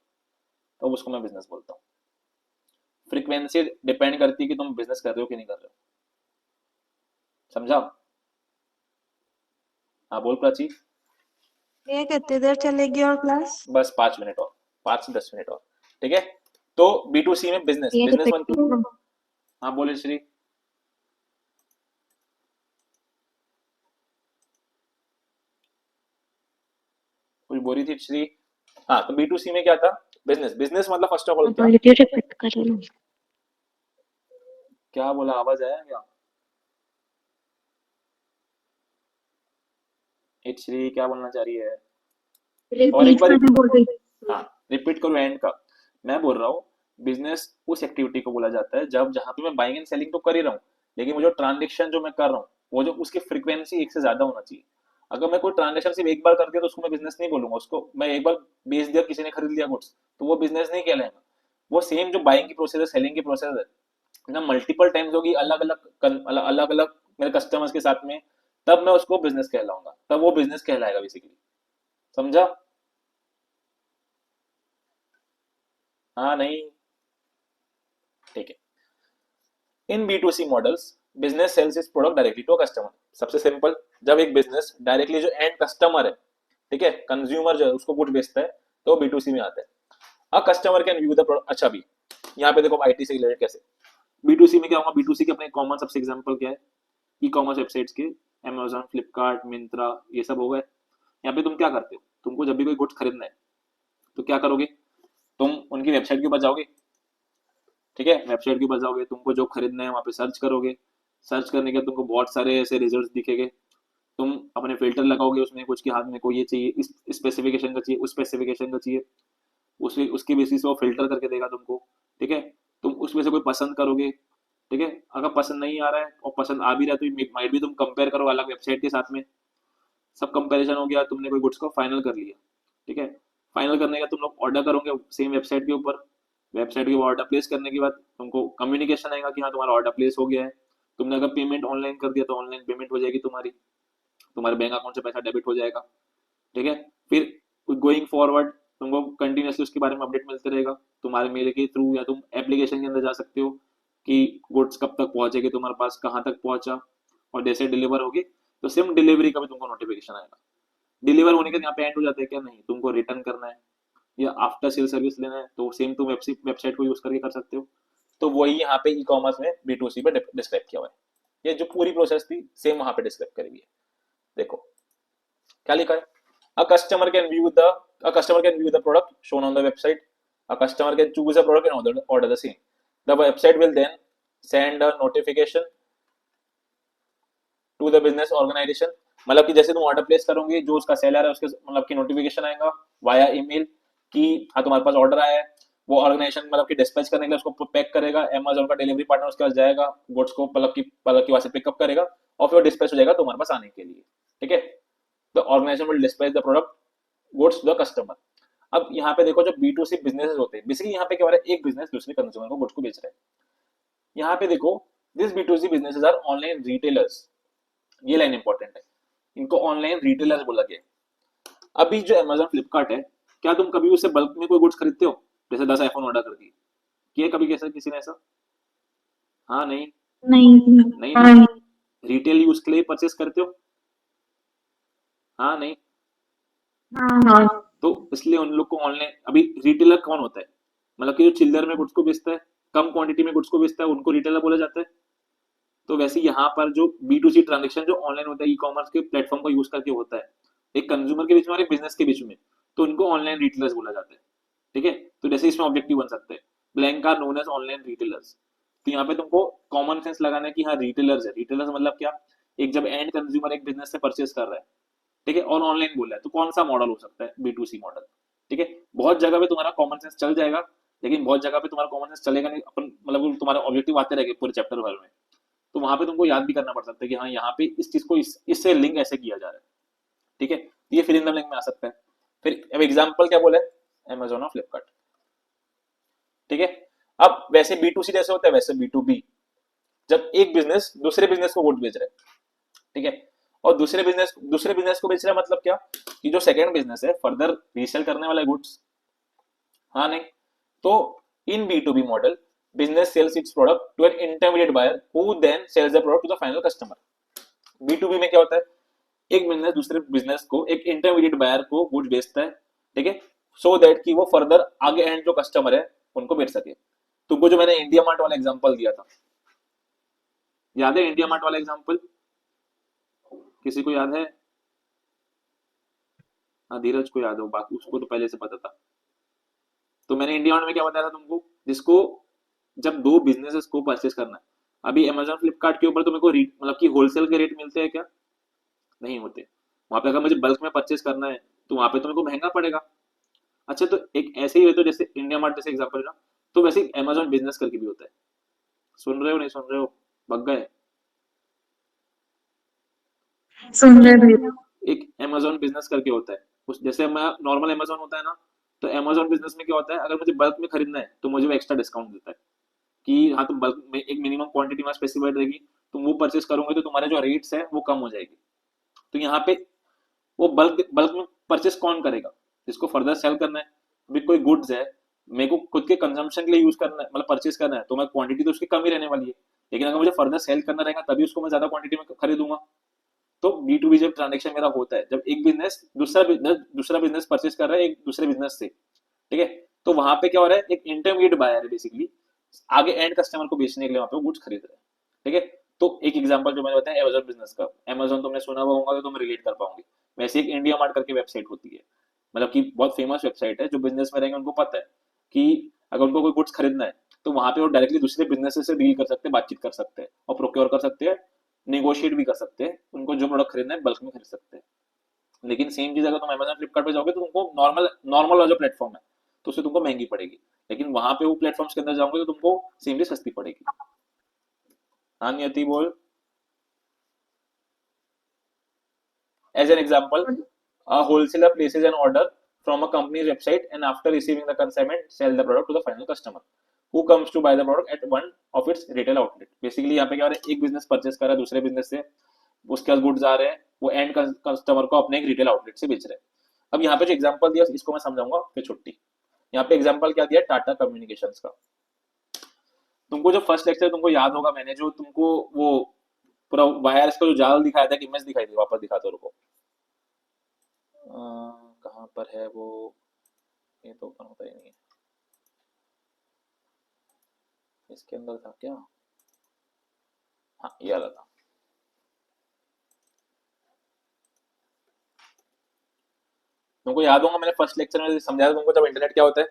तो उसको मैं बिजनेस बोलता हूँ। फ्रीक्वेंसी डिपेंड करती है कि तुम बिजनेस कर रहे हो कि नहीं कर रहे हो। समझा? हाँ बोल प्राची। ये कितनी देर चलेगी और क्लास? बस 5 मिनट और, 5 से 10 मिनट और, ठीक है। तो B2C में बिजनेस, ये बिजनेस वन, कितने हाँ बोले श्री। कुछ बोल रही थी श्री। हाँ, तो B2C में क्या था? बिजनेस, बिजनेस मतलब फर्स्ट ऑफ ऑल क्या, रिपीट कर लो। क्या बोला, आवाज आया क्या? श्री क्या बोलना चाह रही है? और एक रिपीट बार करने बोल रही हाँ, रिपीट करो एंड का। मैं बोल रहा हूँ, बिजनेस उस एक्टिविटी को बोला जाता है जब जहां पे मैं बाइंग एंड सेलिंग तो कर ही रहा हूँ, लेकिन वो जो ट्रांजेक्शन जो मैं कर रहा हूँ, वो जो उसकी फ्रीक्वेंसी एक से ज्यादा होना चाहिए। अगर मैं कोई ट्रांजेक्शन सिर्फ एक बार कर दिया तो उसको मैं बिजनेस नहीं बोलूंगा। उसको मैं एक बार बेच दिया, किसी ने खरीद लिया गुड्स, तो वो बिजनेस नहीं कहलाएगा। वो सेम जो बाइंग की प्रोसेस है, सेलिंग की प्रोसेस है ना, मल्टीपल टाइम्स होगी अलग अलग अलग अलग मेरे कस्टमर्स के साथ में, तब मैं उसको बिजनेस कहलाऊंगा, तब वो बिजनेस कहलाएगा बेसिकली। समझा? हाँ नहीं, ठीक है। In B2C models, business sells is product directly to customer. सबसे सिंपल, जब एक बिजनेस डायरेक्टली जो एंड कस्टमर है, ठीक है, कंज्यूमर जो है उसको गुड बेचता है, तो B2C में आता है। A customer can view the product. अच्छा, भी यहाँ पे देखो IT से रिलेटेड कैसे B2C में क्या होगा। B2C के अपने कॉमन सबसे एग्जांपल क्या है, ई कॉमर्स वेबसाइट्स के, Amazon, फ्लिपकार्ट, मिंत्रा, ये सब हो गए। यहाँ पे तुम क्या करते हो, तुमको जब भी कोई गुड्स खरीदना है तो क्या करोगे, तुम उनकी वेबसाइट के ऊपर जाओगे, ठीक है, वेबसाइट के ऊपर जाओगे, तुमको जो खरीदना है वहां पे सर्च करोगे, सर्च करने के बाद तुमको बहुत सारे ऐसे रिजल्ट्स दिखेंगे, तुम अपने फिल्टर लगाओगे उसमें, कुछ के हाथ में को ये चाहिए, इस स्पेसिफिकेशन का चाहिए, उस स्पेसिफिकेशन का चाहिए, उसके उसके बेसिस पे वो फिल्टर करके देगा तुमको, ठीक है। तुम उसमें से कोई पसंद करोगे, ठीक है। अगर पसंद नहीं आ रहा है और पसंद आ भी रहा है तो माइट भी तुम कंपेयर करो अलग वेबसाइट के साथ में, सब कंपैरिजन हो गया, तुमने कोई गुड्स को फाइनल कर लिया, ठीक है। फाइनल करने का तुम लोग ऑर्डर करोगे सेम वेबसाइट के ऊपर, वेबसाइट के ऑर्डर प्लेस करने के बाद तुमको कम्युनिकेशन आएगा कि हाँ तुम्हारा ऑर्डर प्लेस हो गया है। तुमने अगर पेमेंट ऑनलाइन कर दिया तो ऑनलाइन पेमेंट हो जाएगी तुम्हारी, तुम्हारे बैंक अकाउंट से पैसा डेबिट हो जाएगा, ठीक है। फिर गोइंग फॉरवर्ड तुमको कंटिन्यूसली उसके बारे में अपडेट मिलते रहेगा, तुम्हारे मेल के थ्रू या तुम एप्लीकेशन के अंदर जा सकते हो कि गुड्स कब तक पहुंचेगी तुम्हारे पास, कहाँ तक पहुंचा, और जैसे डिलीवर होगी तो सेम डिलीवरी का भी तुमको नोटिफिकेशन आएगा। डिलीवर होने के यहाँ पे एंड हो जाता है क्या, नहीं, तुमको रिटर्न करना है या आफ्टर सेल सर्विस लेना है तो सेम तुम वेबसाइट को यूज करके कर सकते हो। तो वही यहाँ पे ई कॉमर्स में B2C पे डिस्क्राइब किया हुआ है। ये जो पूरी प्रोसेस थी सेम वहां पे डिस्क्राइब करी हुई है। देखो क्या लिखा है, a customer can view the a customer can view the product shown on the website, a customer can choose a product and order the same, the website will then send a notification to the business organisation. मतलब कि जैसे तुम order place करोगे, जो उसका seller है उसके मतलब की नोटिफिकेशन आएगा वाया ईमेल कि हाँ तुम्हारे पास ऑर्डर आया है। वो ऑर्गेनाइजेशन मतलब कि डिस्पैच करने के लिए उसको पैक करेगा, अमेजोन का डिलीवरी पार्टनर उसके पास जाएगा, गुड्स को मतलब की वहां से पिकअप करेगा और फिर वो डिस्पैच हो जाएगा तुम्हारे पास आने के लिए, ठीक है। The organisation will dispatch the product goods to the customer. अब यहाँ पे देखो, जो B2C बिजनेसेस होते हैं, बेसिकली यहाँ पे क्या हो रहा है, एक बिजनेस दूसरे कंज्यूमर को गुड्स को बेच रहा है। यहाँ पे देखो, this B2C businesses are online retailers, ये लाइन इंपॉर्टेंट है, इनको ऑनलाइन रिटेलर्स बोला गया है। अभी जो Amazon फ्लिपकार्ट है, क्या तुम कभी उससे बल्क में कोई गुड्स खरीदते हो? जैसे 10 आईफोन ऑर्डर कर दिए, किया कभी कैसा किसी ने ऐसा? हाँ नहीं, नहीं नहीं ना, रिटेल यूज के लिए परचेस करते हो? हाँ नहीं, हाँ तो इसलिए उन लोग को ऑनलाइन, अभी रिटेलर कौन होता है, मतलब कि जो चिल्लर में गुड्स को बेचता है, कम क्वांटिटी में गुड्स को बेचता है, उनको रिटेलर बोला जाता है। तो वैसे यहाँ पर जो B2C ट्रांजेक्शन जो ऑनलाइन होता है, ई कॉमर्स के प्लेटफॉर्म का यूज करके होता है, एक कंज्यूमर के बीच में और एक बिजनेस के बीच में, तो उनको ऑनलाइन रिटेलर्स बोला जाता है। ठीक है, तो जैसे इसमें ऑब्जेक्टिव बन सकते हैं, blank are known as online retailers. तो यहाँ पे तुमको कॉमन सेंस लगाना है कि हाँ रिटेलर्स है, रिटेलर्स मतलब क्या, एक जब एंड कंज्यूमर एक बिजनेस से परचेस कर रहा है, ठीक है, और ऑनलाइन बोल रहा है, तो कौन सा मॉडल हो सकता है? B2C model. ठीक है, बहुत जगह पे तुम्हारा कॉमन सेंस चल जाएगा, लेकिन बहुत जगह पे तुम्हारा कॉमन सेंस चलेगा नहीं, अपन मतलब तुम्हारा ऑब्जेक्टिव आते रहेंगे पूरे चैप्टर भर में, तो वहां पे तुमको याद भी करना पड़ सकता है कि हाँ यहाँ पे इस चीज को इससे लिंक ऐसे किया जा रहा है। ठीक है, ये फिर इन द लिंक में आ सकता है। फिर अब एग्जांपल क्या बोला है, Amazon और फ्लिपकार्ट। ठीक है, अब वैसे B2C जैसे होता है वैसे B2B, जब एक बिजनेस दूसरे बिजनेस को गुड बेच रहा है, ठीक है, और दूसरे बिजनेस को बेच रहा है, मतलब क्या कि जो सेकंड बिजनेस है फर्दर रीसेल करने वाला गुड्स। हाँ नहीं, तो इन B2B model, business sells its product to an intermediate buyer who then sells the product to the final customer. B2B में क्या होता है, एक बिजनेस दूसरे बिजनेस को, एक इंटरमीडिएट बायर को गुड्स बेचता है, ठीक है, सो दैट कि वो फर्दर आगे एंड जो कस्टमर है उनको बेच सके। तुमको जो मैंने इंडिया मार्ट वाला एग्जांपल दिया था, याद है इंडिया मार्ट वाला एग्जांपल? किसी को याद है? हाँ धीरज को याद हो, बाकी उसको तो पहले से पता था। तो मैंने इंडिया मार्ट में क्या बताया था तुमको, जिसको जब दो बिजनेसेस को परचेस करना है, अभी Amazon फ्लिपकार्ट के ऊपर तो मेरे को मतलब कि होलसेल के रेट मिलते हैं क्या? नहीं होते। वहां पे अगर मुझे बल्क में परचेस करना है तो वहां पे तो मेरे को महंगा पड़ेगा। अच्छा, तो एक ऐसे ही है, तो जैसे इंडिया मार्ट जैसे एग्जांपल है ना, तो वैसे Amazon बिजनेस करके भी होता है। सुन रहे हो नहीं सुन रहे हो? बग गए? सुन रहे भैया। एक Amazon बिजनेस करके होता है, उस जैसे नॉर्मल Amazon होता है ना, तो Amazon बिजनेस में क्या होता है, अगर मुझे बल्क में खरीदना है तो मुझे वो एक्स्ट्रा डिस्काउंट देता है कि हाँ तुम बल्क में एक मिनिमम क्वांटिटी में स्पेसिफाइड रहेगी, तुम वो परचेस करोगे तो तुम्हारे जो रेट्स है वो कम हो जाएगी। तो यहाँ पे वो बल्क बल्क में परचेस कौन करेगा? जिसको फर्दर सेल करना है। अभी कोई गुड्स है, मेरे को खुद के कंजम्पशन के लिए यूज करना है, मतलब परचेस करना है, तो मैं क्वांटिटी तो उसकी कम ही रहने वाली है, लेकिन अगर मुझे फर्दर सेल करना रहेगा तभी उसको मैं ज्यादा क्वांटिटी में खरीदूंगा। तो B2B जब ट्रांजेक्शन मेरा होता है, जब एक बिजनेस दूसरा बिजनेस परचेस कर रहा है एक दूसरे बिजनेस से, ठीक है, तो वहां पे क्या हो रहा है, एक इंटरमीडिएट बायर है बेसिकली, आगे एंड कस्टमर को बेचने के लिए वहां पे गुड्स खरीद रहे हैं। ठीक है, तो एक एग्जांपल जो मैंने बताया Amazon बिजनेस का, Amazon तुमने सुना हुआ होगा तो तुम रिलेट कर पाओगे। वैसे एक इंडिया मार्ट करके वेबसाइट होती है, मतलब कि बहुत फेमस वेबसाइट है, जो बिजनेस में रहेंगे उनको पता है कि अगर उनको कोई गुड्स खरीदना है तो वहां पे वो डायरेक्टली दूसरे बिजनेस से डील कर सकते हैं, बातचीत कर सकते हैं और प्रोक्योर कर सकते हैं, नेगोशिएट भी कर सकते हैं, उनको जो प्रोडक्ट खरीदना है बल्क में खरीद सकते हैं। लेकिन सेम चीज अगर तुम Amazon फ्लिपकार्ट पे जाओगे तो तुमको नॉर्मल वाला जो प्लेटफॉर्म है तो उससे तुमको महंगी पड़ेगी, लेकिन वहां पे वो प्लेटफॉर्म्स के अंदर जाओगे तो तुमको सेम चीज सस्ती पड़ेगी। हाँ नियति बोल। As an example, a wholesaler places an order from a company's website and after receiving the consignment, sell the product to the final customer who comes to buy the product at one of its retail outlet. Basically यहाँ पे क्या हो रहा है, एक business purchase कर रहा है दूसरे बिजनेस से, उसके पास गुड्स आ रहे हैं, वो एंड कस्टमर को अपने एक रिटेल आउटलेट से बेच रहे हैं। अब यहाँ पे जो एग्जांपल दिया इसको मैं समझाऊंगा फिर छुट्टी। यहाँ पे एग्जांपल क्या दिया, टाटा कम्युनिकेशंस का। तुमको जो फर्स्ट लेक्चर तुमको याद होगा, मैंने जो तुमको वो पूरा वायर्स का जो जाल दिखाया था, इमेज दिखाई थी, वापस दिखाता हूं, रुको। कहाँ पर है वो, ये तो ओपन होता ही नहीं है, इसके अंदर था क्या? हाँ ये वाला था। तुमको याद होगा मैंने फर्स्ट लेक्चर में समझाया था तुमको, जब इंटरनेट क्या होता है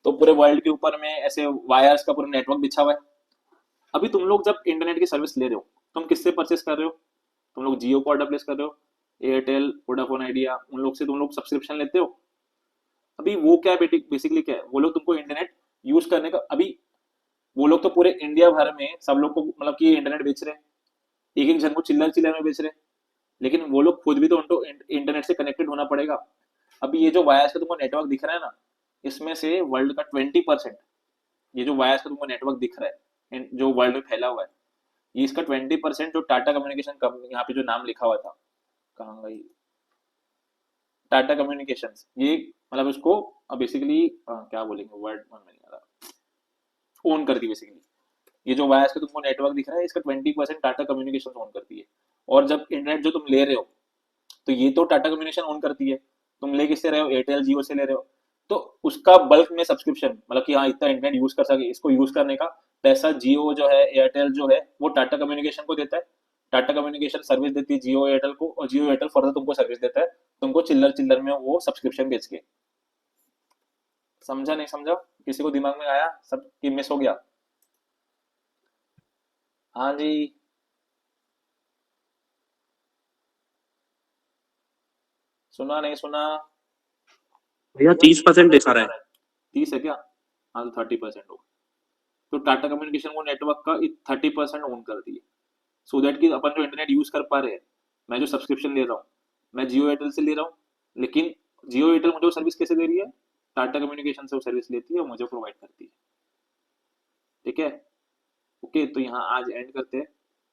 तो पूरे वर्ल्ड के ऊपर में ऐसे वायर्स का पूरा नेटवर्क बिछा हुआ है। अभी तुम लोग जब इंटरनेट की सर्विस ले रहे हो, तुम किससे परचेस कर रहे हो? तुम लोग जियो को ऑर्डर प्लेस कर रहे हो, एयरटेल, वोडाफोन आइडिया, उन लोग से तुम लोग सब्सक्रिप्शन लेते हो। अभी वो क्या है बेसिकली क्या है, वो लोग तुमको इंटरनेट यूज करने का, अभी वो लोग तो पूरे इंडिया भर में सब लोग को मतलब कि इंटरनेट बेच रहे हैं, एक एक जन को चिल्लर में बेच रहे हैं, लेकिन वो लोग खुद भी तो उनको इंटरनेट से कनेक्टेड होना पड़ेगा। अभी ये जो वायर्स का तुमको नेटवर्क दिख रहा है ना, इसमें से वर्ल्ड का 20%, ये जो वायर्स का तुमको नेटवर्क दिख रहा है जो वर्ल्ड में फैला हुआ है, ये इसका 20% जो टाटा कम्युनिकेशन कंपनी, यहाँ पे जो नाम लिखा हुआ था, कहाँ गई, टाटा कम्युनिकेशंस, ये मतलब उसको बेसिकली क्या बोलेंगे वर्ड में नहीं आ रहा, ओन करती है बेसिकली। ये जो वायर्स का तुमको नेटवर्क दिख रहा है, इसका 20% टाटा कम्युनिकेशन ओन करती है। और जब इंटरनेट जो तुम ले रहे हो, तो ये तो टाटा कम्युनिकेशन ओन करती है, तुम ले किससे रहे हो, एयरटेल जियो से ले रहे हो, तो उसका बल्क में सब्सक्रिप्शन, मतलब कि हाँ इतना इंटरनेट यूज कर सके, इसको यूज करने का पैसा जियो जो है, एयरटेल जो है, वो टाटा कम्युनिकेशन को देता है। टाटा कम्युनिकेशन सर्विस देती है जियो एयरटेल को, और जियो एयरटेल फर्दर तुमको सर्विस देता है, तुमको चिल्लर चिल्लर में वो सब्सक्रिप्शन बेच के। समझा नहीं समझा, किसी को दिमाग में आया, सब कि मिस हो गया? हाँ जी, सुना नहीं सुना? भैया 30% दिखा रहा है। 30 है क्या? हाँ तो 30% होगा। तो टाटा कम्युनिकेशन वो नेटवर्क का 30% ओन करती है, सो दैट कि अपन जो इंटरनेट यूज कर पा रहे हैं, मैं जो सब्सक्रिप्शन ले रहा हूँ, मैं जियो एयरटेल से ले रहा हूँ, लेकिन जियो एयरटेल मुझे वो सर्विस कैसे दे रही है, टाटा कम्युनिकेशन से वो सर्विस लेती है और मुझे प्रोवाइड करती है। ठीक है, ओके, तो यहाँ आज एंड करते हैं।